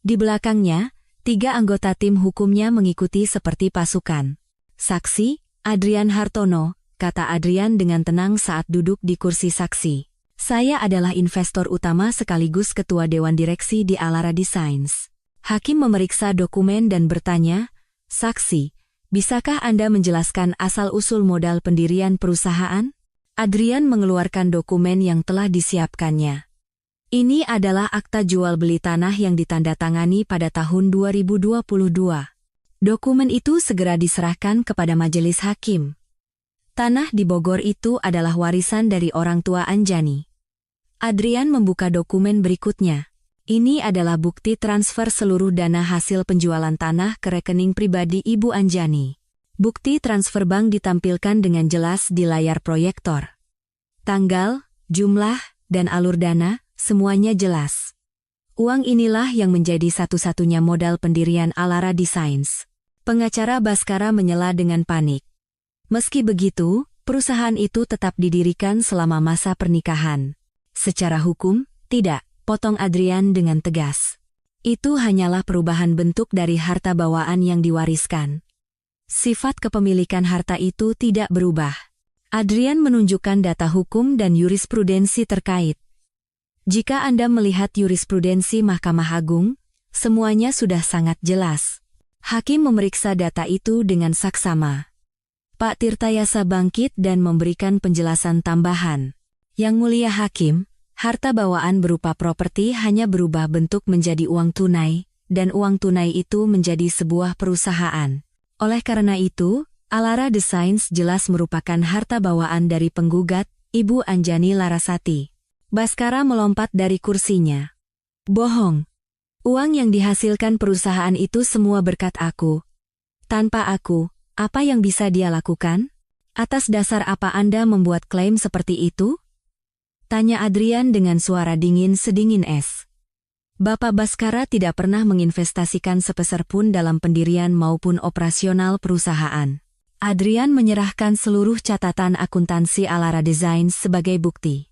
Di belakangnya, 3 anggota tim hukumnya mengikuti seperti pasukan. Saksi, Adrian Hartono, kata Adrian dengan tenang saat duduk di kursi saksi. Saya adalah investor utama sekaligus ketua dewan direksi di Alara Designs. Hakim memeriksa dokumen dan bertanya, saksi, bisakah Anda menjelaskan asal-usul modal pendirian perusahaan? Adrian mengeluarkan dokumen yang telah disiapkannya. Ini adalah akta jual beli tanah yang ditandatangani pada tahun 2022. Dokumen itu segera diserahkan kepada majelis hakim. Tanah di Bogor itu adalah warisan dari orang tua Anjani. Adrian membuka dokumen berikutnya. Ini adalah bukti transfer seluruh dana hasil penjualan tanah ke rekening pribadi Ibu Anjani. Bukti transfer bank ditampilkan dengan jelas di layar proyektor. Tanggal, jumlah, dan alur dana, semuanya jelas. Uang inilah yang menjadi satu-satunya modal pendirian Alara Designs. Pengacara Baskara menyela dengan panik. Meski begitu, perusahaan itu tetap didirikan selama masa pernikahan. Secara hukum, tidak, potong Adrian dengan tegas. Itu hanyalah perubahan bentuk dari harta bawaan yang diwariskan. Sifat kepemilikan harta itu tidak berubah. Adrian menunjukkan data hukum dan jurisprudensi terkait. Jika Anda melihat jurisprudensi Mahkamah Agung, semuanya sudah sangat jelas. Hakim memeriksa data itu dengan saksama. Pak Tirtayasa bangkit dan memberikan penjelasan tambahan. Yang Mulia Hakim, harta bawaan berupa properti hanya berubah bentuk menjadi uang tunai, dan uang tunai itu menjadi sebuah perusahaan. Oleh karena itu, Alara Designs jelas merupakan harta bawaan dari penggugat, Ibu Anjani Larasati. Baskara melompat dari kursinya. Bohong. Uang yang dihasilkan perusahaan itu semua berkat aku. Tanpa aku, apa yang bisa dia lakukan? Atas dasar apa Anda membuat klaim seperti itu? Tanya Adrian dengan suara dingin sedingin es. Bapak Baskara tidak pernah menginvestasikan sepeser pun dalam pendirian maupun operasional perusahaan. Adrian menyerahkan seluruh catatan akuntansi Alara Designs sebagai bukti.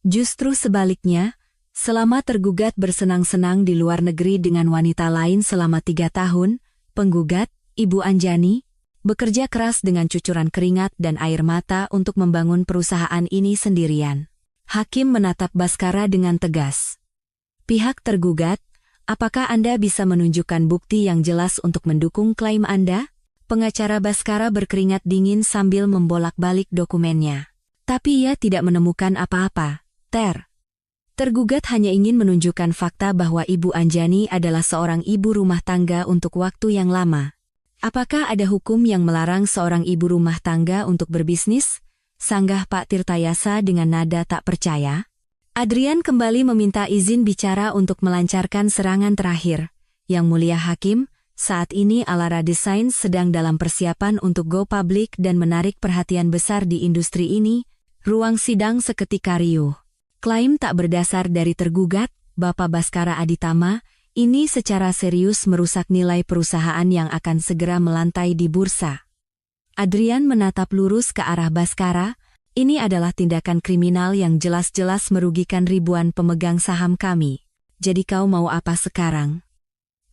Justru sebaliknya, selama tergugat bersenang-senang di luar negeri dengan wanita lain selama 3 tahun, penggugat, Ibu Anjani, bekerja keras dengan cucuran keringat dan air mata untuk membangun perusahaan ini sendirian. Hakim menatap Baskara dengan tegas. Pihak tergugat, apakah Anda bisa menunjukkan bukti yang jelas untuk mendukung klaim Anda? Pengacara Baskara berkeringat dingin sambil membolak-balik dokumennya. Tapi ia tidak menemukan apa-apa. Tergugat hanya ingin menunjukkan fakta bahwa Ibu Anjani adalah seorang ibu rumah tangga untuk waktu yang lama. Apakah ada hukum yang melarang seorang ibu rumah tangga untuk berbisnis? Sanggah Pak Tirtayasa dengan nada tak percaya. Adrian kembali meminta izin bicara untuk melancarkan serangan terakhir. Yang Mulia Hakim, saat ini Alara Designs sedang dalam persiapan untuk go public dan menarik perhatian besar di industri ini. Ruang sidang seketika riuh. Klaim tak berdasar dari tergugat, Bapak Baskara Aditama, ini secara serius merusak nilai perusahaan yang akan segera melantai di bursa. Adrian menatap lurus ke arah Baskara, Ini adalah tindakan kriminal yang jelas-jelas merugikan ribuan pemegang saham kami. Jadi kau mau apa sekarang?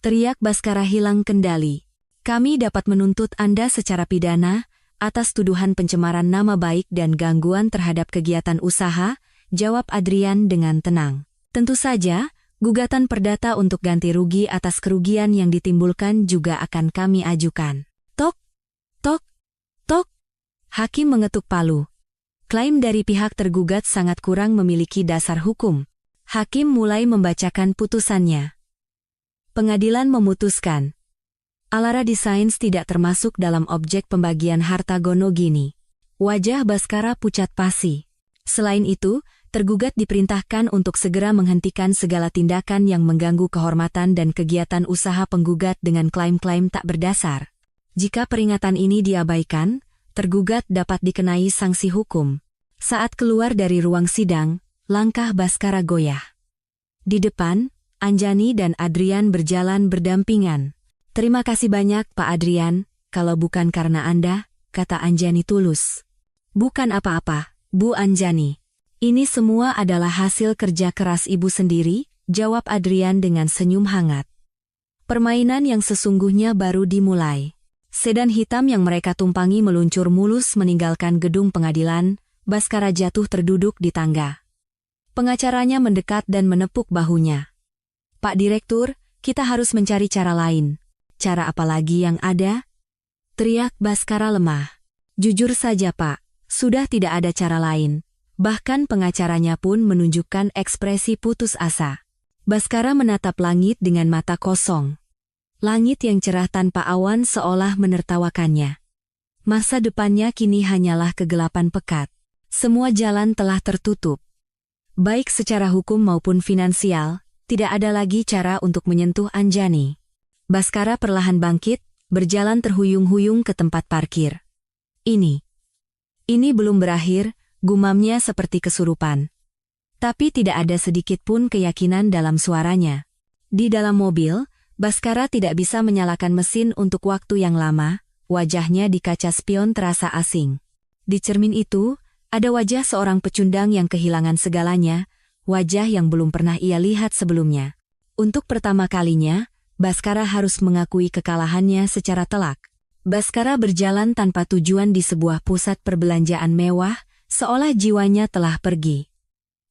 Teriak Baskara hilang kendali. Kami dapat menuntut Anda secara pidana atas tuduhan pencemaran nama baik dan gangguan terhadap kegiatan usaha, jawab Adrian dengan tenang. Tentu saja, gugatan perdata untuk ganti rugi atas kerugian yang ditimbulkan juga akan kami ajukan. Tok, tok, tok. Hakim mengetuk palu. Klaim dari pihak tergugat sangat kurang memiliki dasar hukum. Hakim mulai membacakan putusannya. Pengadilan memutuskan. Alara Designs tidak termasuk dalam objek pembagian harta Gonogini. Wajah Baskara pucat pasi. Selain itu, tergugat diperintahkan untuk segera menghentikan segala tindakan yang mengganggu kehormatan dan kegiatan usaha penggugat dengan klaim-klaim tak berdasar. Jika peringatan ini diabaikan, tergugat dapat dikenai sanksi hukum. Saat keluar dari ruang sidang, langkah Baskara goyah. Di depan, Anjani dan Adrian berjalan berdampingan. Terima kasih banyak Pak Adrian, kalau bukan karena Anda, kata Anjani tulus. Bukan apa-apa, Bu Anjani. Ini semua adalah hasil kerja keras Ibu sendiri, jawab Adrian dengan senyum hangat. Permainan yang sesungguhnya baru dimulai. Sedan hitam yang mereka tumpangi meluncur mulus meninggalkan gedung pengadilan. Baskara jatuh terduduk di tangga. Pengacaranya mendekat dan menepuk bahunya. Pak Direktur, kita harus mencari cara lain. Cara apa lagi yang ada? Teriak Baskara lemah. Jujur saja Pak, sudah tidak ada cara lain. Bahkan pengacaranya pun menunjukkan ekspresi putus asa. Baskara menatap langit dengan mata kosong. Langit yang cerah tanpa awan seolah menertawakannya. Masa depannya kini hanyalah kegelapan pekat. Semua jalan telah tertutup. Baik secara hukum maupun finansial, tidak ada lagi cara untuk menyentuh Anjani. Baskara perlahan bangkit, berjalan terhuyung-huyung ke tempat parkir. Ini belum berakhir, gumamnya seperti kesurupan. Tapi tidak ada sedikit pun keyakinan dalam suaranya. Di dalam mobil, Baskara tidak bisa menyalakan mesin untuk waktu yang lama, wajahnya di kaca spion terasa asing. Di cermin itu, ada wajah seorang pecundang yang kehilangan segalanya, wajah yang belum pernah ia lihat sebelumnya. Untuk pertama kalinya, Baskara harus mengakui kekalahannya secara telak. Baskara berjalan tanpa tujuan di sebuah pusat perbelanjaan mewah, seolah jiwanya telah pergi.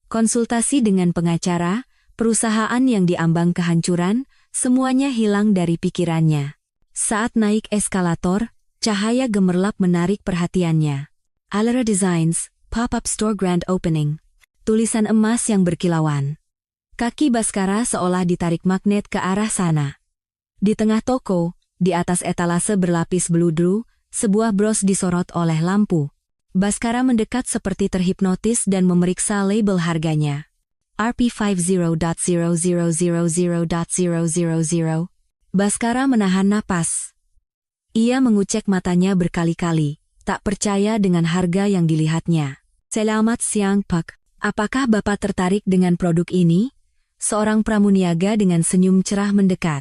Konsultasi dengan pengacara, perusahaan yang diambang kehancuran, semuanya hilang dari pikirannya. Saat naik eskalator, cahaya gemerlap menarik perhatiannya. Alara Designs, Pop-up Store Grand Opening. Tulisan emas yang berkilauan. Kaki Baskara seolah ditarik magnet ke arah sana. Di tengah toko, di atas etalase berlapis beludru, sebuah bros disorot oleh lampu. Baskara mendekat seperti terhipnotis dan memeriksa label harganya. RP50.0000.000. Baskara menahan napas. Ia mengucek matanya berkali-kali, tak percaya dengan harga yang dilihatnya. Selamat siang, Pak. Apakah Bapak tertarik dengan produk ini? Seorang pramuniaga dengan senyum cerah mendekat.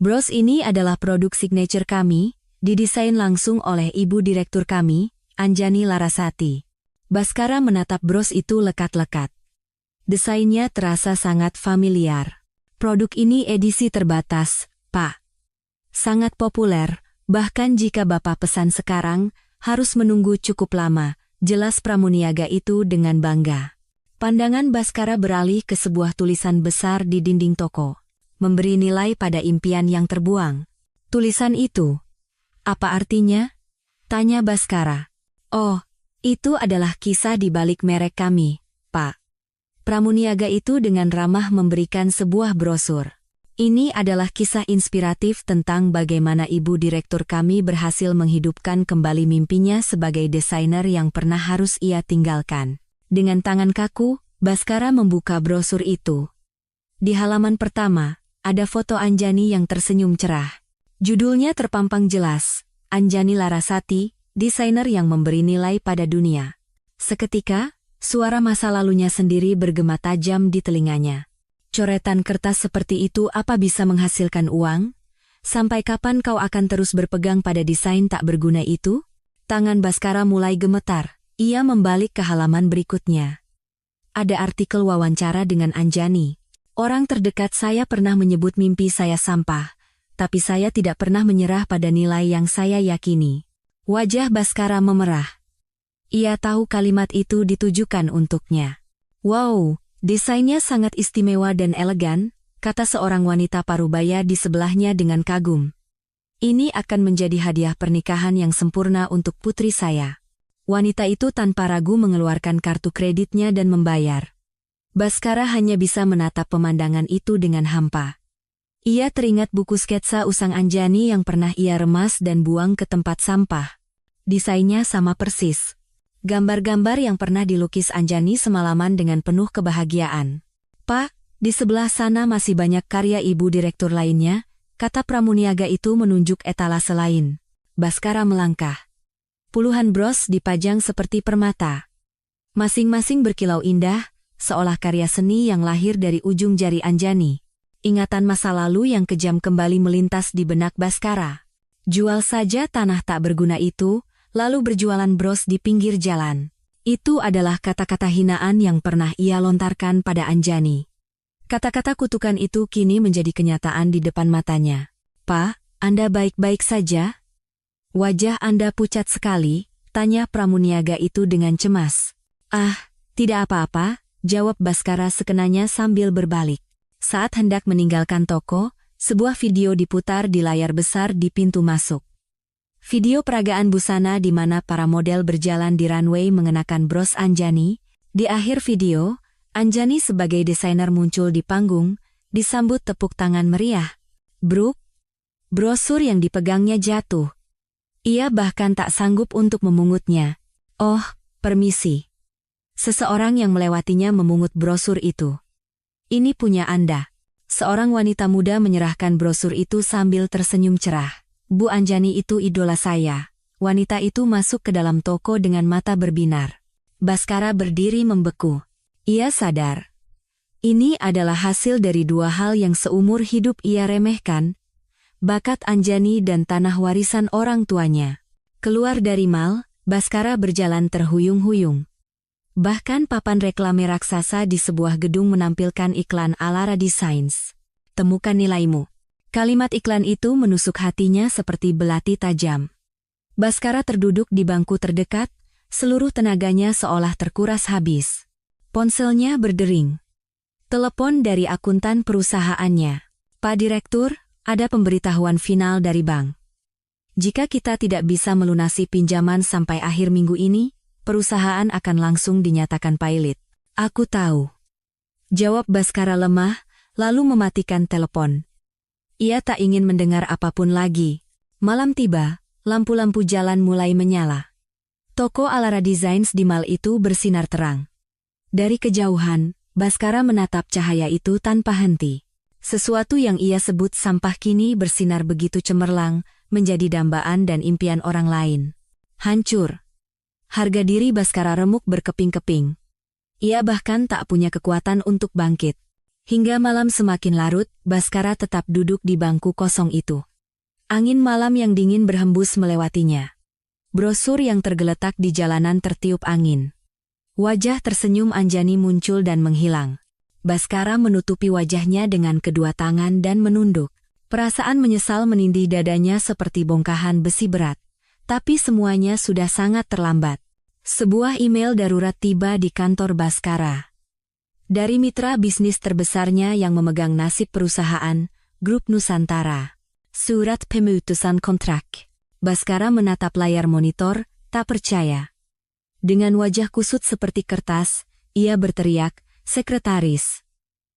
Bros ini adalah produk signature kami, didesain langsung oleh Ibu Direktur kami, Anjani Larasati. Baskara menatap bros itu lekat-lekat. Desainnya terasa sangat familiar. Produk ini edisi terbatas, Pak. Sangat populer, bahkan jika Bapak pesan sekarang, harus menunggu cukup lama, jelas pramuniaga itu dengan bangga. Pandangan Baskara beralih ke sebuah tulisan besar di dinding toko. Memberi nilai pada impian yang terbuang. Tulisan itu, apa artinya? Tanya Baskara. Oh, itu adalah kisah di balik merek kami, Pak. Pramuniaga itu dengan ramah memberikan sebuah brosur. Ini adalah kisah inspiratif tentang bagaimana Ibu Direktur kami berhasil menghidupkan kembali mimpinya sebagai desainer yang pernah harus ia tinggalkan. Dengan tangan kaku, Baskara membuka brosur itu. Di halaman pertama, ada foto Anjani yang tersenyum cerah. Judulnya terpampang jelas, Anjani Larasati, desainer yang memberi nilai pada dunia. Seketika, suara masa lalunya sendiri bergema tajam di telinganya. Coretan kertas seperti itu apa bisa menghasilkan uang? Sampai kapan kau akan terus berpegang pada desain tak berguna itu? Tangan Baskara mulai gemetar. Ia membalik ke halaman berikutnya. Ada artikel wawancara dengan Anjani. Orang terdekat saya pernah menyebut mimpi saya sampah, tapi saya tidak pernah menyerah pada nilai yang saya yakini. Wajah Baskara memerah. Ia tahu kalimat itu ditujukan untuknya. Wow, desainnya sangat istimewa dan elegan, kata seorang wanita parubaya di sebelahnya dengan kagum. Ini akan menjadi hadiah pernikahan yang sempurna untuk putri saya. Wanita itu tanpa ragu mengeluarkan kartu kreditnya dan membayar. Baskara hanya bisa menatap pemandangan itu dengan hampa. Ia teringat buku sketsa usang Anjani yang pernah ia remas dan buang ke tempat sampah. Desainnya sama persis. Gambar-gambar yang pernah dilukis Anjani semalaman dengan penuh kebahagiaan. Pak, di sebelah sana masih banyak karya ibu direktur lainnya, kata pramuniaga itu menunjuk etalase lain. Baskara melangkah. Puluhan bros dipajang seperti permata. Masing-masing berkilau indah, seolah karya seni yang lahir dari ujung jari Anjani. Ingatan masa lalu yang kejam kembali melintas di benak Baskara. Jual saja tanah tak berguna itu, lalu berjualan bros di pinggir jalan. Itu adalah kata-kata hinaan yang pernah ia lontarkan pada Anjani. Kata-kata kutukan itu kini menjadi kenyataan di depan matanya. Pak, Anda baik-baik saja? Wajah Anda pucat sekali, tanya pramuniaga itu dengan cemas. Ah, tidak apa-apa, jawab Baskara sekenanya sambil berbalik. Saat hendak meninggalkan toko, sebuah video diputar di layar besar di pintu masuk. Video peragaan busana di mana para model berjalan di runway mengenakan bros Anjani. Di akhir video, Anjani sebagai desainer muncul di panggung, disambut tepuk tangan meriah. Bruk, brosur yang dipegangnya jatuh. Ia bahkan tak sanggup untuk memungutnya. Oh, permisi. Seseorang yang melewatinya memungut brosur itu. Ini punya Anda. Seorang wanita muda menyerahkan brosur itu sambil tersenyum cerah. Bu Anjani itu idola saya. Wanita itu masuk ke dalam toko dengan mata berbinar. Baskara berdiri membeku. Ia sadar. Ini adalah hasil dari dua hal yang seumur hidup ia remehkan. Bakat Anjani dan tanah warisan orang tuanya. Keluar dari mal, Baskara berjalan terhuyung-huyung. Bahkan papan reklame raksasa di sebuah gedung menampilkan iklan Alara Designs. Temukan nilaimu. Kalimat iklan itu menusuk hatinya seperti belati tajam. Baskara terduduk di bangku terdekat, seluruh tenaganya seolah terkuras habis. Ponselnya berdering. Telepon dari akuntan perusahaannya. Pak Direktur, ada pemberitahuan final dari bank. Jika kita tidak bisa melunasi pinjaman sampai akhir minggu ini, perusahaan akan langsung dinyatakan pailit. Aku tahu. Jawab Baskara lemah, lalu mematikan telepon. Ia tak ingin mendengar apapun lagi. Malam tiba, lampu-lampu jalan mulai menyala. Toko Alara Designs di mal itu bersinar terang. Dari kejauhan, Baskara menatap cahaya itu tanpa henti. Sesuatu yang ia sebut sampah kini bersinar begitu cemerlang, menjadi dambaan dan impian orang lain. Hancur. Harga diri Baskara remuk berkeping-keping. Ia bahkan tak punya kekuatan untuk bangkit. Hingga malam semakin larut, Baskara tetap duduk di bangku kosong itu. Angin malam yang dingin berhembus melewatinya. Brosur yang tergeletak di jalanan tertiup angin. Wajah tersenyum Anjani muncul dan menghilang. Baskara menutupi wajahnya dengan kedua tangan dan menunduk. Perasaan menyesal menindih dadanya seperti bongkahan besi berat. Tapi semuanya sudah sangat terlambat. Sebuah email darurat tiba di kantor Baskara. Dari mitra bisnis terbesarnya yang memegang nasib perusahaan, Grup Nusantara. Surat pemutusan kontrak. Baskara menatap layar monitor, tak percaya. Dengan wajah kusut seperti kertas, ia berteriak, "Sekretaris,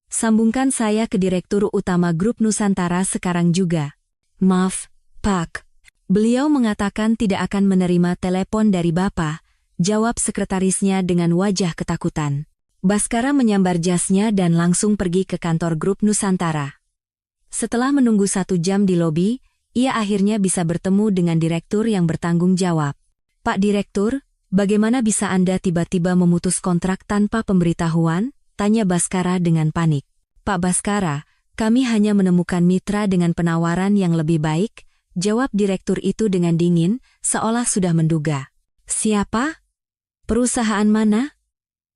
sambungkan saya ke Direktur Utama Grup Nusantara sekarang juga." "Maaf, Pak." Beliau mengatakan tidak akan menerima telepon dari Bapak, jawab sekretarisnya dengan wajah ketakutan. Baskara menyambar jasnya dan langsung pergi ke kantor Grup Nusantara. Setelah menunggu 1 jam di lobi, ia akhirnya bisa bertemu dengan direktur yang bertanggung jawab. "Pak Direktur, bagaimana bisa Anda tiba-tiba memutus kontrak tanpa pemberitahuan?" tanya Baskara dengan panik. "Pak Baskara, kami hanya menemukan mitra dengan penawaran yang lebih baik," jawab direktur itu dengan dingin, seolah sudah menduga. "Siapa?" Perusahaan mana?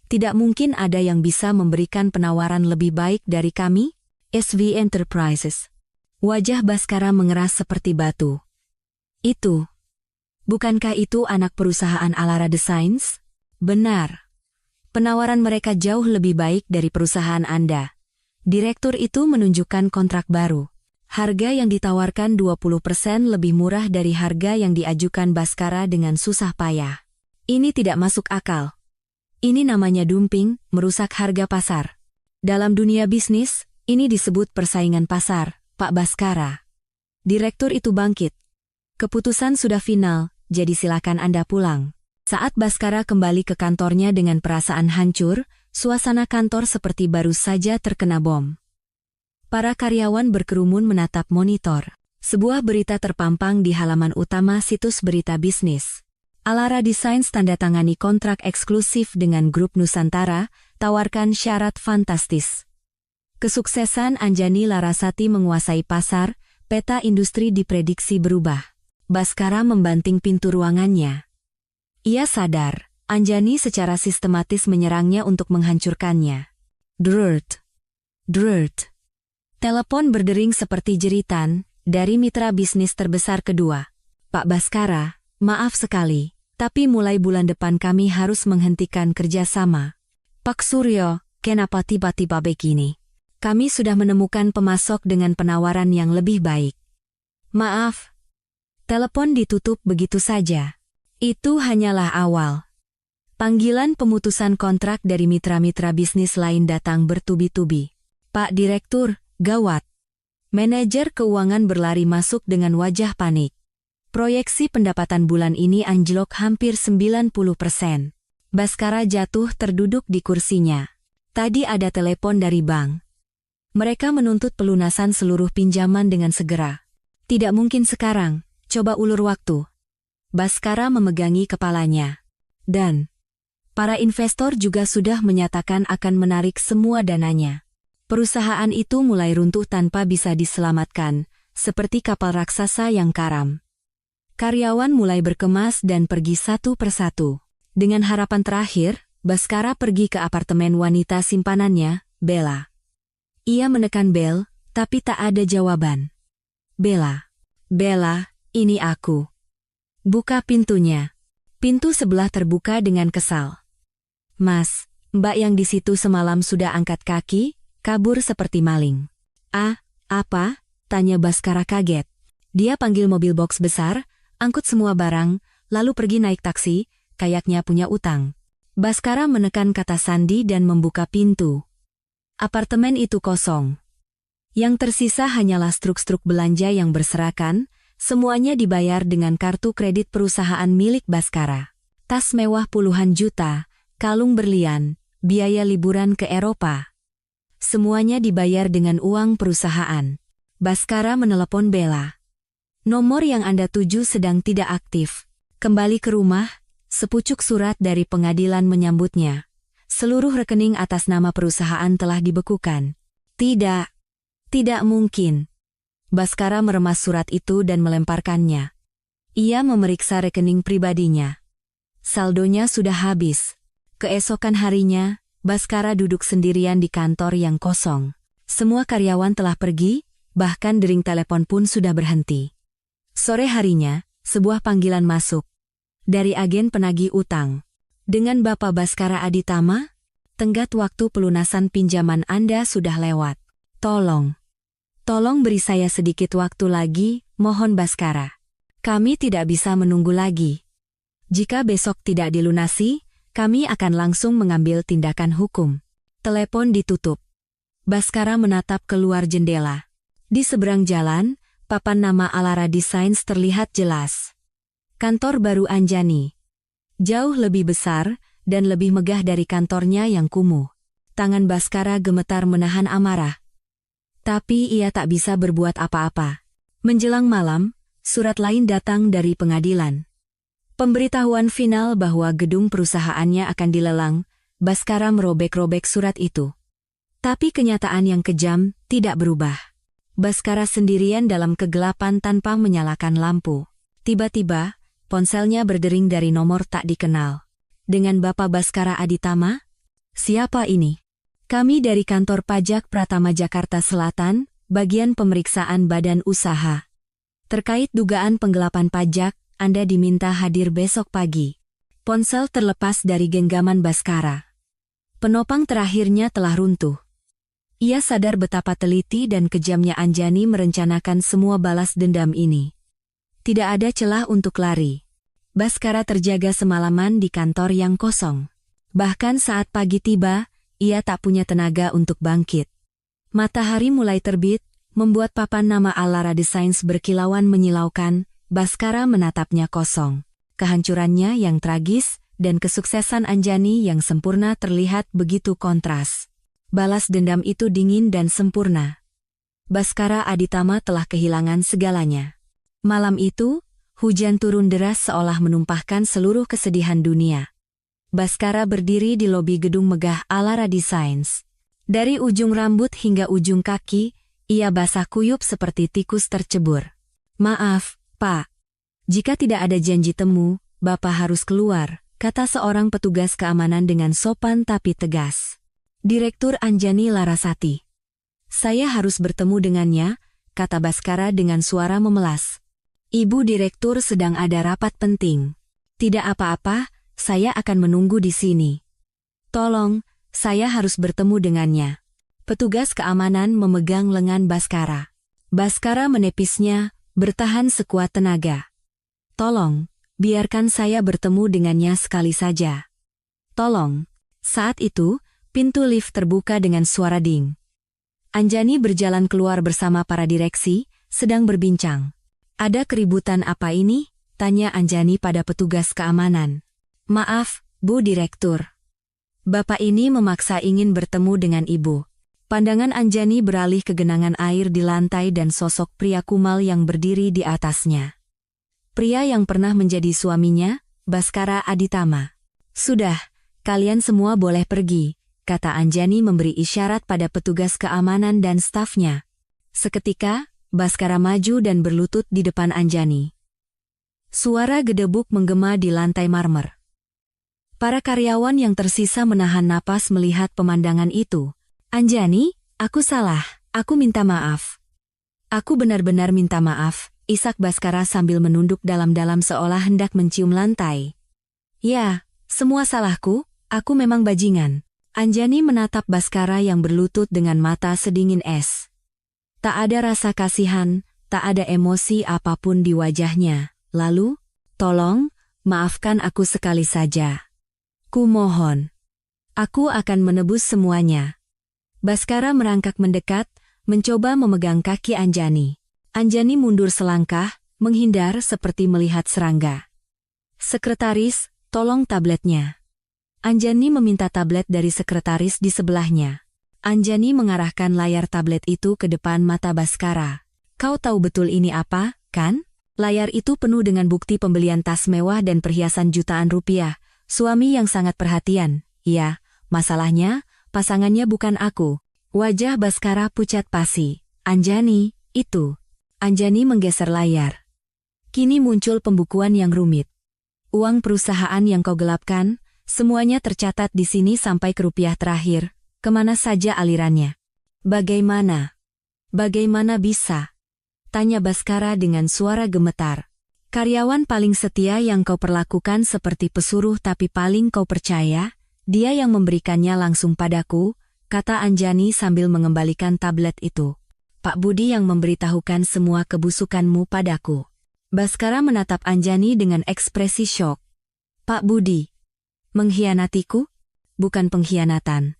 Tidak mungkin ada yang bisa memberikan penawaran lebih baik dari kami, SV Enterprises. Wajah Baskara mengeras seperti batu. Itu. Bukankah itu anak perusahaan Alara Designs? Benar. Penawaran mereka jauh lebih baik dari perusahaan Anda. Direktur itu menunjukkan kontrak baru. Harga yang ditawarkan 20% lebih murah dari harga yang diajukan Baskara dengan susah payah. Ini tidak masuk akal. Ini namanya dumping, merusak harga pasar. Dalam dunia bisnis, ini disebut persaingan pasar, Pak Baskara. Direktur itu bangkit. Keputusan sudah final, jadi silakan Anda pulang. Saat Baskara kembali ke kantornya dengan perasaan hancur, suasana kantor seperti baru saja terkena bom. Para karyawan berkerumun menatap monitor. Sebuah berita terpampang di halaman utama situs berita bisnis. Alara Designs tanda tangani kontrak eksklusif dengan Grup Nusantara, tawarkan syarat fantastis. Kesuksesan Anjani Larasati menguasai pasar, peta industri diprediksi berubah. Baskara membanting pintu ruangannya. Ia sadar, Anjani secara sistematis menyerangnya untuk menghancurkannya. Drrt. Drrt. Telepon berdering seperti jeritan, dari mitra bisnis terbesar kedua. Pak Baskara, maaf sekali, tapi mulai bulan depan kami harus menghentikan kerjasama. Pak Suryo, kenapa tiba-tiba begini? Kami sudah menemukan pemasok dengan penawaran yang lebih baik. Maaf. Telepon ditutup begitu saja. Itu hanyalah awal. Panggilan pemutusan kontrak dari mitra-mitra bisnis lain datang bertubi-tubi. Pak Direktur, gawat. Manajer keuangan berlari masuk dengan wajah panik. Proyeksi pendapatan bulan ini anjlok hampir 90%. Baskara jatuh terduduk di kursinya. Tadi ada telepon dari bank. Mereka menuntut pelunasan seluruh pinjaman dengan segera. Tidak mungkin sekarang, coba ulur waktu. Baskara memegangi kepalanya. Dan para investor juga sudah menyatakan akan menarik semua dananya. Perusahaan itu mulai runtuh tanpa bisa diselamatkan, seperti kapal raksasa yang karam. Karyawan mulai berkemas dan pergi satu persatu. Dengan harapan terakhir, Baskara pergi ke apartemen wanita simpanannya, Bella. Ia menekan bel, tapi tak ada jawaban. Bella. Bella, ini aku. Buka pintunya. Pintu sebelah terbuka dengan kesal. Mas, Mbak yang di situ semalam sudah angkat kaki, kabur seperti maling. Ah, apa? Tanya Baskara kaget. Dia panggil mobil box besar, angkut semua barang, lalu pergi naik taksi, kayaknya punya utang. Baskara menekan kata sandi dan membuka pintu. Apartemen itu kosong. Yang tersisa hanyalah struk-struk belanja yang berserakan, semuanya dibayar dengan kartu kredit perusahaan milik Baskara. Tas mewah puluhan juta, kalung berlian, biaya liburan ke Eropa. Semuanya dibayar dengan uang perusahaan. Baskara menelepon Bella. Nomor yang Anda tuju sedang tidak aktif. Kembali ke rumah, sepucuk surat dari pengadilan menyambutnya. Seluruh rekening atas nama perusahaan telah dibekukan. Tidak. Tidak mungkin. Baskara meremas surat itu dan melemparkannya. Ia memeriksa rekening pribadinya. Saldonya sudah habis. Keesokan harinya, Baskara duduk sendirian di kantor yang kosong. Semua karyawan telah pergi, bahkan dering telepon pun sudah berhenti. Sore harinya, sebuah panggilan masuk. Dari agen penagih utang. Dengan Bapak Baskara Aditama, tenggat waktu pelunasan pinjaman Anda sudah lewat. Tolong beri saya sedikit waktu lagi, mohon Baskara. Kami tidak bisa menunggu lagi. Jika besok tidak dilunasi, kami akan langsung mengambil tindakan hukum. Telepon ditutup. Baskara menatap keluar jendela. Di seberang jalan, papan nama Alara Designs terlihat jelas. Kantor baru Anjani. Jauh lebih besar, dan lebih megah dari kantornya yang kumuh. Tangan Baskara gemetar menahan amarah. Tapi ia tak bisa berbuat apa-apa. Menjelang malam, surat lain datang dari pengadilan. Pemberitahuan final bahwa gedung perusahaannya akan dilelang. Baskara merobek-robek surat itu. Tapi kenyataan yang kejam tidak berubah. Baskara sendirian dalam kegelapan tanpa menyalakan lampu. Tiba-tiba, ponselnya berdering dari nomor tak dikenal. Dengan Bapak Baskara Aditama? Siapa ini? Kami dari kantor pajak Pratama Jakarta Selatan, bagian pemeriksaan badan usaha. Terkait dugaan penggelapan pajak, Anda diminta hadir besok pagi. Ponsel terlepas dari genggaman Baskara. Penopang terakhirnya telah runtuh. Ia sadar betapa teliti dan kejamnya Anjani merencanakan semua balas dendam ini. Tidak ada celah untuk lari. Baskara terjaga semalaman di kantor yang kosong. Bahkan saat pagi tiba, ia tak punya tenaga untuk bangkit. Matahari mulai terbit, membuat papan nama Alara Designs berkilauan menyilaukan. Baskara menatapnya kosong. Kehancurannya yang tragis, dan kesuksesan Anjani yang sempurna terlihat begitu kontras. Balas dendam itu dingin dan sempurna. Baskara Aditama telah kehilangan segalanya. Malam itu, hujan turun deras seolah menumpahkan seluruh kesedihan dunia. Baskara berdiri di lobi gedung megah Alara Designs. Dari ujung rambut hingga ujung kaki, ia basah kuyup seperti tikus tercebur. "Maaf, Pak. Jika tidak ada janji temu, Bapak harus keluar," kata seorang petugas keamanan dengan sopan tapi tegas. "Direktur Anjani Larasati." "Saya harus bertemu dengannya," kata Baskara dengan suara memelas. "Ibu Direktur sedang ada rapat penting." "Tidak apa-apa, saya akan menunggu di sini." "Tolong, saya harus bertemu dengannya." Petugas keamanan memegang lengan Baskara. Baskara menepisnya, bertahan sekuat tenaga. "Tolong, biarkan saya bertemu dengannya sekali saja. Tolong." Saat itu, pintu lift terbuka dengan suara ding. Anjani berjalan keluar bersama para direksi, sedang berbincang. "Ada keributan apa ini?" tanya Anjani pada petugas keamanan. "Maaf, Bu Direktur. Bapak ini memaksa ingin bertemu dengan Ibu." Pandangan Anjani beralih ke genangan air di lantai dan sosok pria kumal yang berdiri di atasnya. Pria yang pernah menjadi suaminya, Baskara Aditama. "Sudah, kalian semua boleh pergi," kata Anjani memberi isyarat pada petugas keamanan dan stafnya. Seketika, Baskara maju dan berlutut di depan Anjani. Suara gedebuk menggema di lantai marmer. Para karyawan yang tersisa menahan napas melihat pemandangan itu. "Anjani, aku salah, aku minta maaf." "Aku benar-benar minta maaf," isak Baskara sambil menunduk dalam-dalam seolah hendak mencium lantai. "Ya, semua salahku, aku memang bajingan." Anjani menatap Baskara yang berlutut dengan mata sedingin es. Tak ada rasa kasihan, tak ada emosi apapun di wajahnya. Lalu, "Tolong, maafkan aku sekali saja. Kumohon. Aku akan menebus semuanya." Baskara merangkak mendekat, mencoba memegang kaki Anjani. Anjani mundur selangkah, menghindar seperti melihat serangga. "Sekretaris, tolong tabletnya." Anjani meminta tablet dari sekretaris di sebelahnya. Anjani mengarahkan layar tablet itu ke depan mata Baskara. "Kau tahu betul ini apa, kan? Layar itu penuh dengan bukti pembelian tas mewah dan perhiasan jutaan rupiah. Suami yang sangat perhatian. Ya, masalahnya, pasangannya bukan aku." Wajah Baskara pucat pasi. "Anjani, itu." Anjani menggeser layar. "Kini muncul pembukuan yang rumit. Uang perusahaan yang kau gelapkan, semuanya tercatat di sini sampai ke rupiah terakhir. Kemana saja alirannya?" "Bagaimana? Bagaimana bisa?" tanya Baskara dengan suara gemetar. "Karyawan paling setia yang kau perlakukan seperti pesuruh tapi paling kau percaya, dia yang memberikannya langsung padaku," kata Anjani sambil mengembalikan tablet itu. "Pak Budi yang memberitahukan semua kebusukanmu padaku." Baskara menatap Anjani dengan ekspresi syok. "Pak Budi mengkhianatiku?" "Bukan pengkhianatan.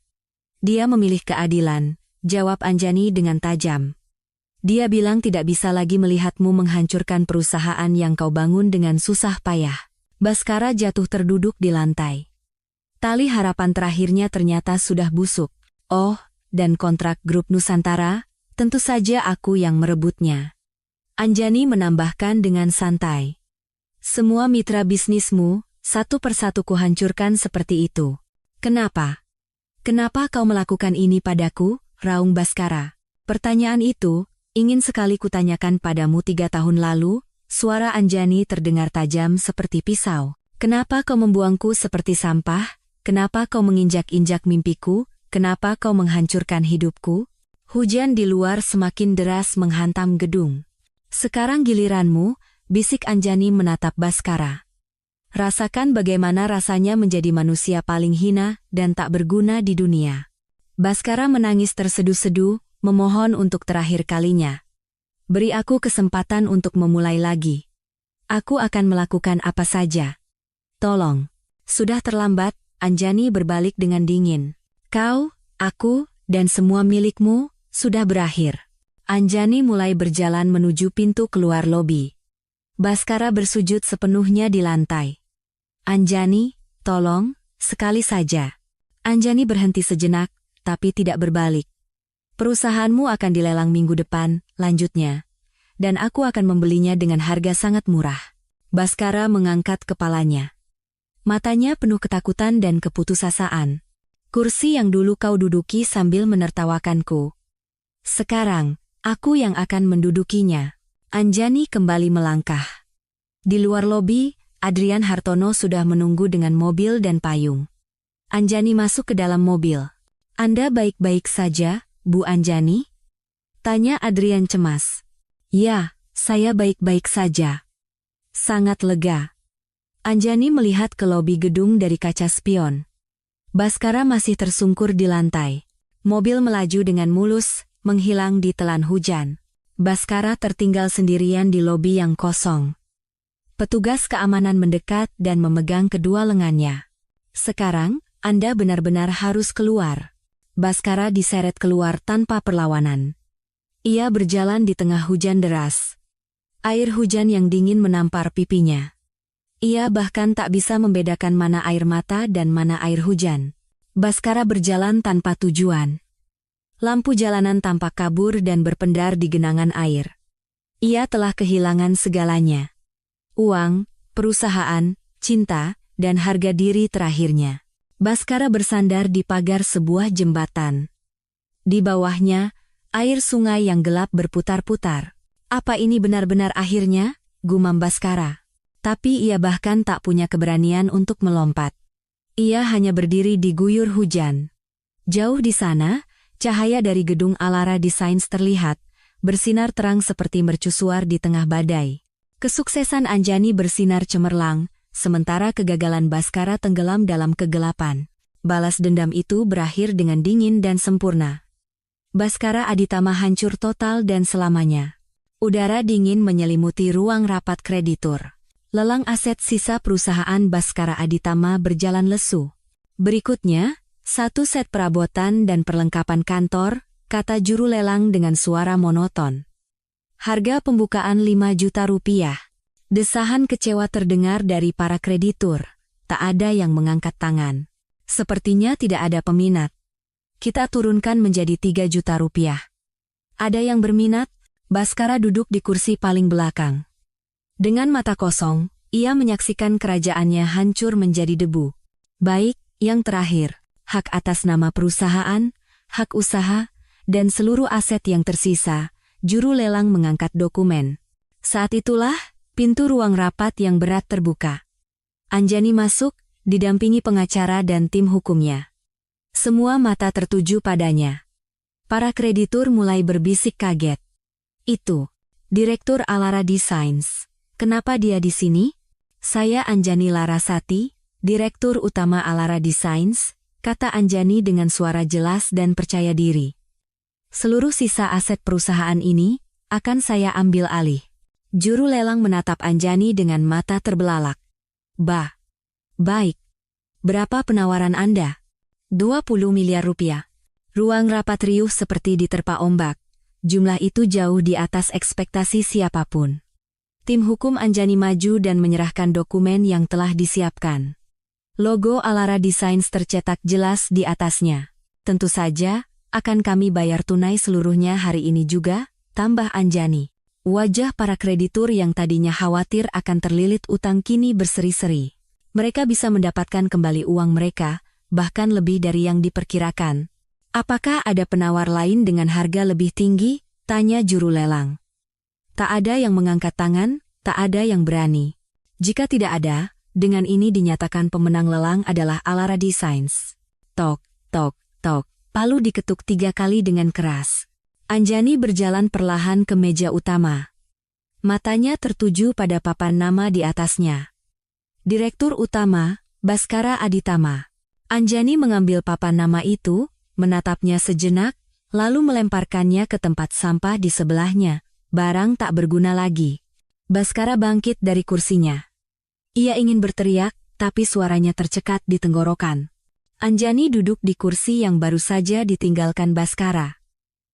Dia memilih keadilan," jawab Anjani dengan tajam. "Dia bilang tidak bisa lagi melihatmu menghancurkan perusahaan yang kau bangun dengan susah payah." Baskara jatuh terduduk di lantai. Tali harapan terakhirnya ternyata sudah busuk. "Oh, dan kontrak grup Nusantara, tentu saja aku yang merebutnya." Anjani menambahkan dengan santai. "Semua mitra bisnismu, satu persatu kuhancurkan seperti itu. Kenapa? Kenapa kau melakukan ini padaku?" raung Baskara. "Pertanyaan itu, ingin sekali kutanyakan padamu 3 tahun lalu." Suara Anjani terdengar tajam seperti pisau. Kenapa kau membuangku seperti sampah? Kenapa kau menginjak-injak mimpiku? Kenapa kau menghancurkan hidupku? Hujan di luar semakin deras menghantam gedung. Sekarang giliranmu, bisik Anjani menatap Baskara. Rasakan bagaimana rasanya menjadi manusia paling hina dan tak berguna di dunia. Baskara menangis terseduh-seduh, memohon untuk terakhir kalinya. Beri aku kesempatan untuk memulai lagi. Aku akan melakukan apa saja. Tolong. Sudah terlambat, Anjani berbalik dengan dingin. Kau, aku, dan semua milikmu, sudah berakhir. Anjani mulai berjalan menuju pintu keluar lobi. Baskara bersujud sepenuhnya di lantai. Anjani, tolong, sekali saja. Anjani berhenti sejenak, tapi tidak berbalik. Perusahaanmu akan dilelang minggu depan, lanjutnya. Dan aku akan membelinya dengan harga sangat murah. Baskara mengangkat kepalanya. Matanya penuh ketakutan dan keputusasaan. Kursi yang dulu kau duduki sambil menertawakanku. Sekarang, aku yang akan mendudukinya. Anjani kembali melangkah. Di luar lobi, Adrian Hartono sudah menunggu dengan mobil dan payung. Anjani masuk ke dalam mobil. Anda baik-baik saja, Bu Anjani? Tanya Adrian cemas. Ya, saya baik-baik saja. Sangat lega. Anjani melihat ke lobi gedung dari kaca spion. Baskara masih tersungkur di lantai. Mobil melaju dengan mulus, menghilang di telan hujan. Baskara tertinggal sendirian di lobi yang kosong. Petugas keamanan mendekat dan memegang kedua lengannya. Sekarang, Anda benar-benar harus keluar. Baskara diseret keluar tanpa perlawanan. Ia berjalan di tengah hujan deras. Air hujan yang dingin menampar pipinya. Ia bahkan tak bisa membedakan mana air mata dan mana air hujan. Baskara berjalan tanpa tujuan. Lampu jalanan tampak kabur dan berpendar di genangan air. Ia telah kehilangan segalanya. Uang, perusahaan, cinta, dan harga diri terakhirnya. Baskara bersandar di pagar sebuah jembatan. Di bawahnya, air sungai yang gelap berputar-putar. Apa ini benar-benar akhirnya? Gumam Baskara. Tapi ia bahkan tak punya keberanian untuk melompat. Ia hanya berdiri di guyur hujan. Jauh di sana, cahaya dari gedung Alara Designs terlihat, bersinar terang seperti mercusuar di tengah badai. Kesuksesan Anjani bersinar cemerlang, sementara kegagalan Baskara tenggelam dalam kegelapan. Balas dendam itu berakhir dengan dingin dan sempurna. Baskara Aditama hancur total dan selamanya. Udara dingin menyelimuti ruang rapat kreditur. Lelang aset sisa perusahaan Baskara Aditama berjalan lesu. Berikutnya, satu set perabotan dan perlengkapan kantor, kata juru lelang dengan suara monoton. Harga pembukaan 5 juta rupiah. Desahan kecewa terdengar dari para kreditur. Tak ada yang mengangkat tangan. Sepertinya tidak ada peminat. Kita turunkan menjadi 3 juta rupiah. Ada yang berminat? Baskara duduk di kursi paling belakang. Dengan mata kosong, ia menyaksikan kerajaannya hancur menjadi debu. Baik, yang terakhir, hak atas nama perusahaan, hak usaha, dan seluruh aset yang tersisa. Juru lelang mengangkat dokumen. Saat itulah, pintu ruang rapat yang berat terbuka. Anjani masuk, didampingi pengacara dan tim hukumnya. Semua mata tertuju padanya. Para kreditur mulai berbisik kaget. Itu, Direktur Alara Designs. Kenapa dia di sini? Saya Anjani Larasati, Direktur Utama Alara Designs, kata Anjani dengan suara jelas dan percaya diri. Seluruh sisa aset perusahaan ini akan saya ambil alih. Juru lelang menatap Anjani dengan mata terbelalak. Baik. Berapa penawaran Anda? 20 miliar rupiah. Ruang rapat riuh seperti diterpa ombak. Jumlah itu jauh di atas ekspektasi siapapun. Tim hukum Anjani maju dan menyerahkan dokumen yang telah disiapkan. Logo Alara Designs tercetak jelas di atasnya. Tentu saja, akan kami bayar tunai seluruhnya hari ini juga, tambah Anjani. Wajah para kreditur yang tadinya khawatir akan terlilit utang kini berseri-seri. Mereka bisa mendapatkan kembali uang mereka, bahkan lebih dari yang diperkirakan. Apakah ada penawar lain dengan harga lebih tinggi? Tanya juru lelang. Tak ada yang mengangkat tangan, tak ada yang berani. Jika tidak ada, Dengan ini dinyatakan pemenang lelang adalah Alara Designs. Tok, tok, tok. Palu diketuk 3 kali dengan keras. Anjani berjalan perlahan ke meja utama. Matanya tertuju pada papan nama di atasnya. Direktur Utama, Baskara Aditama. Anjani mengambil papan nama itu, menatapnya sejenak, lalu melemparkannya ke tempat sampah di sebelahnya. Barang tak berguna lagi. Baskara bangkit dari kursinya. Ia ingin berteriak, tapi suaranya tercekat di tenggorokan. Anjani duduk di kursi yang baru saja ditinggalkan Baskara.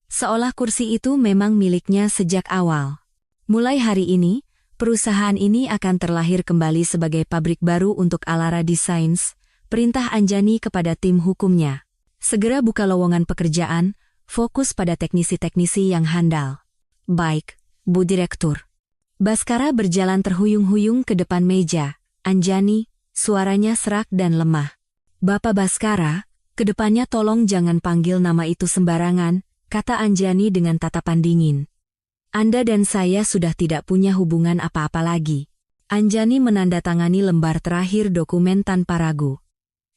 Seolah kursi itu memang miliknya sejak awal. Mulai hari ini, perusahaan ini akan terlahir kembali sebagai pabrik baru untuk Alara Designs, perintah Anjani kepada tim hukumnya. Segera buka lowongan pekerjaan, fokus pada teknisi-teknisi yang handal. Baik, Bu Direktur. Baskara berjalan terhuyung-huyung ke depan meja. Anjani, suaranya serak dan lemah. Bapak Baskara, kedepannya tolong jangan panggil nama itu sembarangan, kata Anjani dengan tatapan dingin. Anda dan saya sudah tidak punya hubungan apa-apa lagi. Anjani menandatangani lembar terakhir dokumen tanpa ragu.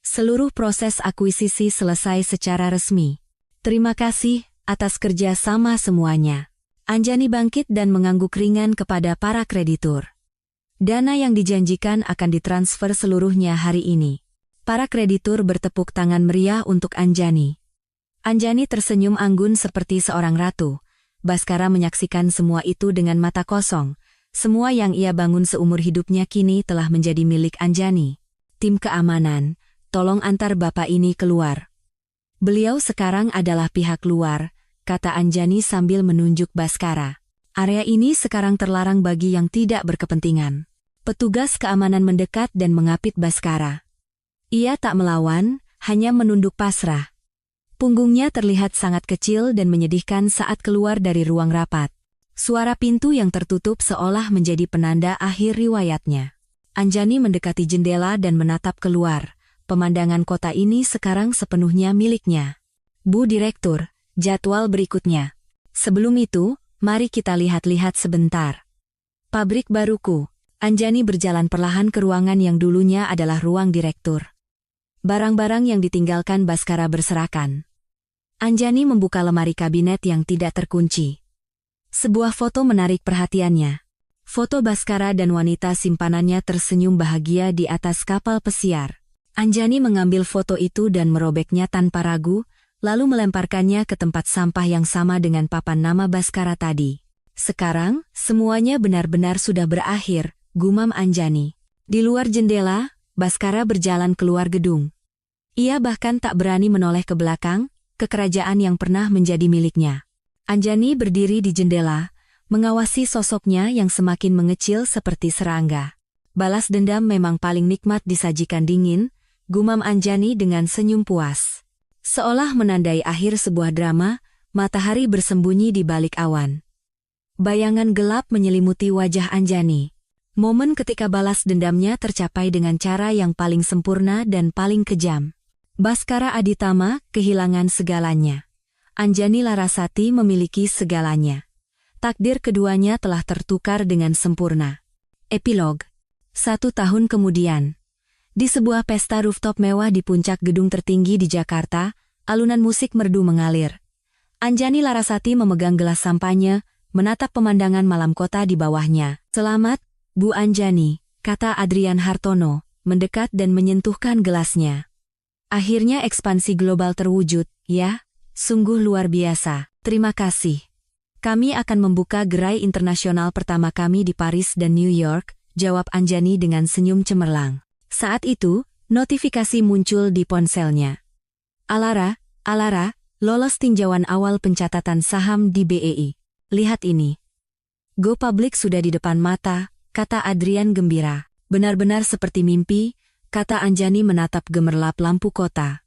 Seluruh proses akuisisi selesai secara resmi. Terima kasih atas kerja sama semuanya. Anjani bangkit dan mengangguk ringan kepada para kreditur. Dana yang dijanjikan akan ditransfer seluruhnya hari ini. Para kreditur bertepuk tangan meriah untuk Anjani. Anjani tersenyum anggun seperti seorang ratu. Baskara menyaksikan semua itu dengan mata kosong. Semua yang ia bangun seumur hidupnya kini telah menjadi milik Anjani. Tim keamanan, tolong antar bapak ini keluar. Beliau sekarang adalah pihak luar, kata Anjani sambil menunjuk Baskara. Area ini sekarang terlarang bagi yang tidak berkepentingan. Petugas keamanan mendekat dan mengapit Baskara. Ia tak melawan, hanya menunduk pasrah. Punggungnya terlihat sangat kecil dan menyedihkan saat keluar dari ruang rapat. Suara pintu yang tertutup seolah menjadi penanda akhir riwayatnya. Anjani mendekati jendela dan menatap keluar. Pemandangan kota ini sekarang sepenuhnya miliknya. Bu Direktur, jadwal berikutnya. Sebelum itu, mari kita lihat-lihat sebentar. Pabrik baruku. Anjani berjalan perlahan ke ruangan yang dulunya adalah ruang direktur. Barang-barang yang ditinggalkan Baskara berserakan. Anjani membuka lemari kabinet yang tidak terkunci. Sebuah foto menarik perhatiannya. Foto Baskara dan wanita simpanannya tersenyum bahagia di atas kapal pesiar. Anjani mengambil foto itu dan merobeknya tanpa ragu, lalu melemparkannya ke tempat sampah yang sama dengan papan nama Baskara tadi. Sekarang, semuanya benar-benar sudah berakhir, gumam Anjani. Di luar jendela, Baskara berjalan keluar gedung. Ia bahkan tak berani menoleh ke belakang, ke kerajaan yang pernah menjadi miliknya. Anjani berdiri di jendela, mengawasi sosoknya yang semakin mengecil seperti serangga. Balas dendam memang paling nikmat disajikan dingin, gumam Anjani dengan senyum puas. Seolah menandai akhir sebuah drama, matahari bersembunyi di balik awan. Bayangan gelap menyelimuti wajah Anjani. Momen ketika balas dendamnya tercapai dengan cara yang paling sempurna dan paling kejam. Baskara Aditama kehilangan segalanya. Anjani Larasati memiliki segalanya. Takdir keduanya telah tertukar dengan sempurna. Epilog. 1 tahun kemudian. Di sebuah pesta rooftop mewah di puncak gedung tertinggi di Jakarta, alunan musik merdu mengalir. Anjani Larasati memegang gelas sampahnya, menatap pemandangan malam kota di bawahnya. Selamat, Bu Anjani, kata Adrian Hartono, mendekat dan menyentuhkan gelasnya. Akhirnya ekspansi global terwujud, ya? Sungguh luar biasa. Terima kasih. Kami akan membuka gerai internasional pertama kami di Paris dan New York, jawab Anjani dengan senyum cemerlang. Saat itu, notifikasi muncul di ponselnya. Alara, lolos tinjauan awal pencatatan saham di BEI. Lihat ini. Go public sudah di depan mata, kata Adrian gembira. Benar-benar seperti mimpi, kata Anjani menatap gemerlap lampu kota.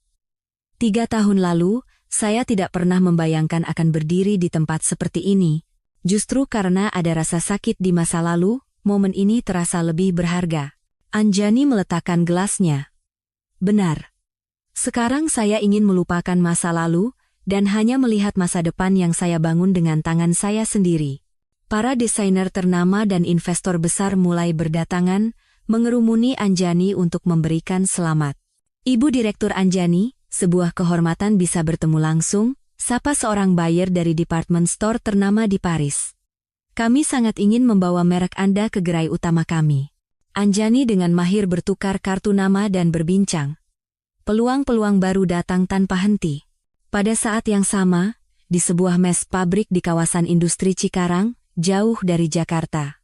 3 tahun lalu, saya tidak pernah membayangkan akan berdiri di tempat seperti ini. Justru karena ada rasa sakit di masa lalu, momen ini terasa lebih berharga. Anjani meletakkan gelasnya. Benar. Sekarang saya ingin melupakan masa lalu, dan hanya melihat masa depan yang saya bangun dengan tangan saya sendiri. Para desainer ternama dan investor besar mulai berdatangan, mengerumuni Anjani untuk memberikan selamat. Ibu Direktur Anjani, sebuah kehormatan bisa bertemu langsung, sapa seorang buyer dari department store ternama di Paris. Kami sangat ingin membawa merek Anda ke gerai utama kami. Anjani dengan mahir bertukar kartu nama dan berbincang. Peluang-peluang baru datang tanpa henti. Pada saat yang sama, di sebuah mes pabrik di kawasan industri Cikarang, jauh dari Jakarta.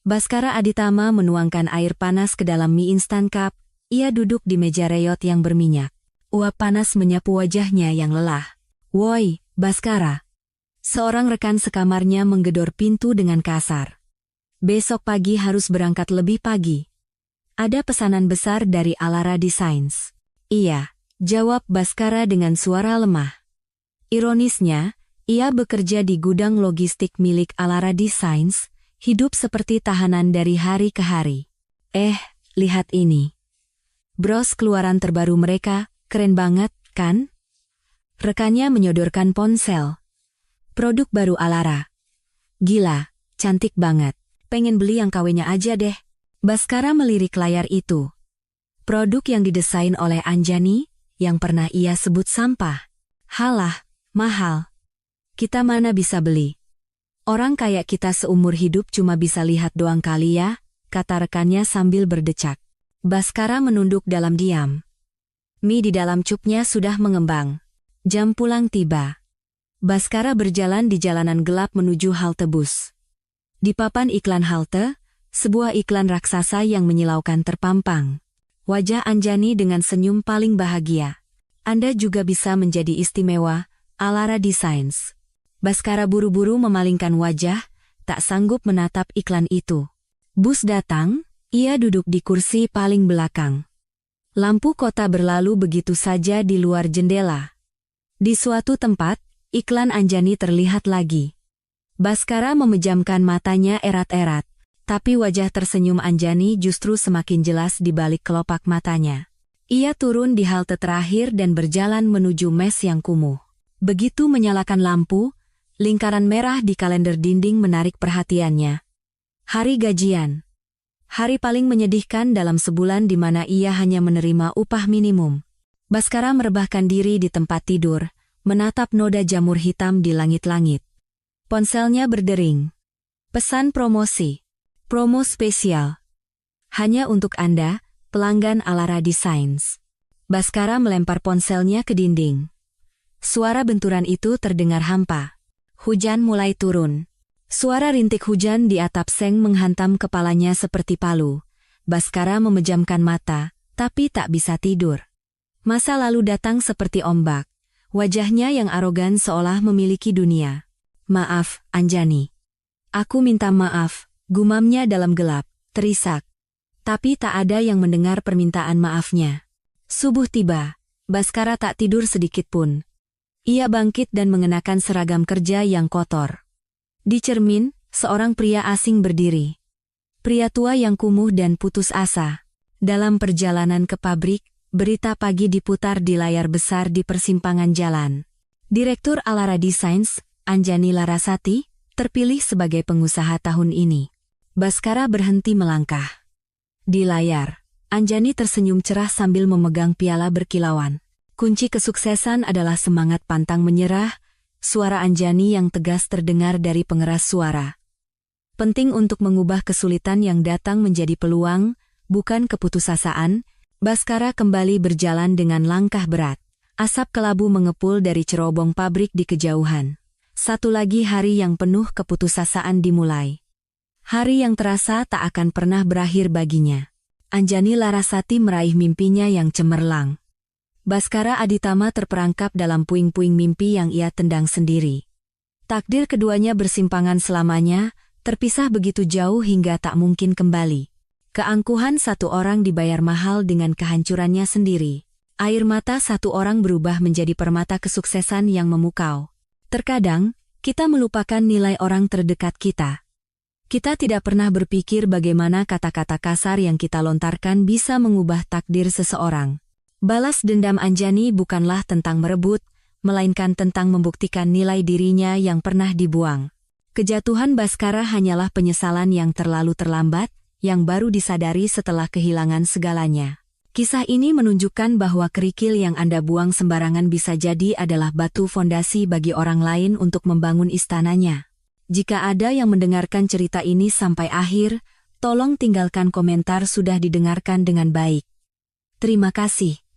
Baskara Aditama menuangkan air panas ke dalam mie instan cup. Ia duduk di meja reyot yang berminyak. Uap panas menyapu wajahnya yang lelah. "Woi, Baskara." Seorang rekan sekamarnya menggedor pintu dengan kasar. "Besok pagi harus berangkat lebih pagi. Ada pesanan besar dari Alara Designs." "Iya," jawab Baskara dengan suara lemah. Ironisnya, ia bekerja di gudang logistik milik Alara Designs, hidup seperti tahanan dari hari ke hari. Lihat ini. Bros keluaran terbaru mereka, keren banget, kan?" Rekannya menyodorkan ponsel. "Produk baru Alara. Gila, cantik banget. Pengen beli yang KW-nya aja deh." Baskara melirik layar itu. Produk yang didesain oleh Anjani, yang pernah ia sebut sampah. "Halah, mahal. Kita mana bisa beli? Orang kayak kita seumur hidup cuma bisa lihat doang kali ya," kata rekannya sambil berdecak. Baskara menunduk dalam diam. Mie di dalam cupnya sudah mengembang. Jam pulang tiba. Baskara berjalan di jalanan gelap menuju halte bus. Di papan iklan halte, sebuah iklan raksasa yang menyilaukan terpampang. Wajah Anjani dengan senyum paling bahagia. "Anda juga bisa menjadi istimewa, Alara Designs." Baskara buru-buru memalingkan wajah, tak sanggup menatap iklan itu. Bus datang. Ia duduk di kursi paling belakang. Lampu kota berlalu begitu saja di luar jendela. Di suatu tempat, iklan Anjani terlihat lagi. Baskara memejamkan matanya erat-erat, tapi wajah tersenyum Anjani justru semakin jelas di balik kelopak matanya. Ia turun di halte terakhir dan berjalan menuju mes yang kumuh. Begitu menyalakan lampu, lingkaran merah di kalender dinding menarik perhatiannya. Hari gajian. Hari paling menyedihkan dalam sebulan di mana ia hanya menerima upah minimum. Baskara merebahkan diri di tempat tidur, menatap noda jamur hitam di langit-langit. Ponselnya berdering. "Pesan promosi. Promo spesial. Hanya untuk Anda, pelanggan Alara Designs." Baskara melempar ponselnya ke dinding. Suara benturan itu terdengar hampa. Hujan mulai turun. Suara rintik hujan di atap seng menghantam kepalanya seperti palu. Baskara memejamkan mata, tapi tak bisa tidur. Masa lalu datang seperti ombak. Wajahnya yang arogan seolah memiliki dunia. "Maaf, Anjani. Aku minta maaf," gumamnya dalam gelap, terisak. Tapi tak ada yang mendengar permintaan maafnya. Subuh tiba. Baskara tak tidur sedikit pun. Ia bangkit dan mengenakan seragam kerja yang kotor. Di cermin, seorang pria asing berdiri. Pria tua yang kumuh dan putus asa. Dalam perjalanan ke pabrik, berita pagi diputar di layar besar di persimpangan jalan. Direktur Alara Designs, Anjani Larasati, terpilih sebagai pengusaha tahun ini. Baskara berhenti melangkah. Di layar, Anjani tersenyum cerah sambil memegang piala berkilauan. Kunci kesuksesan adalah semangat pantang menyerah. Suara Anjani yang tegas terdengar dari pengeras suara. Penting untuk mengubah kesulitan yang datang menjadi peluang, bukan keputusasaan. Baskara kembali berjalan dengan langkah berat. Asap kelabu mengepul dari cerobong pabrik di kejauhan. Satu lagi hari yang penuh keputusasaan dimulai. Hari yang terasa tak akan pernah berakhir baginya. Anjani Larasati meraih mimpinya yang cemerlang. Baskara Aditama terperangkap dalam puing-puing mimpi yang ia tendang sendiri. Takdir keduanya bersimpangan selamanya, terpisah begitu jauh hingga tak mungkin kembali. Keangkuhan satu orang dibayar mahal dengan kehancurannya sendiri. Air mata satu orang berubah menjadi permata kesuksesan yang memukau. Terkadang, kita melupakan nilai orang terdekat kita. Kita tidak pernah berpikir bagaimana kata-kata kasar yang kita lontarkan bisa mengubah takdir seseorang. Balas dendam Anjani bukanlah tentang merebut, melainkan tentang membuktikan nilai dirinya yang pernah dibuang. Kejatuhan Baskara hanyalah penyesalan yang terlalu terlambat, yang baru disadari setelah kehilangan segalanya. Kisah ini menunjukkan bahwa kerikil yang Anda buang sembarangan bisa jadi adalah batu fondasi bagi orang lain untuk membangun istananya. Jika ada yang mendengarkan cerita ini sampai akhir, tolong tinggalkan komentar sudah didengarkan dengan baik. Terima kasih.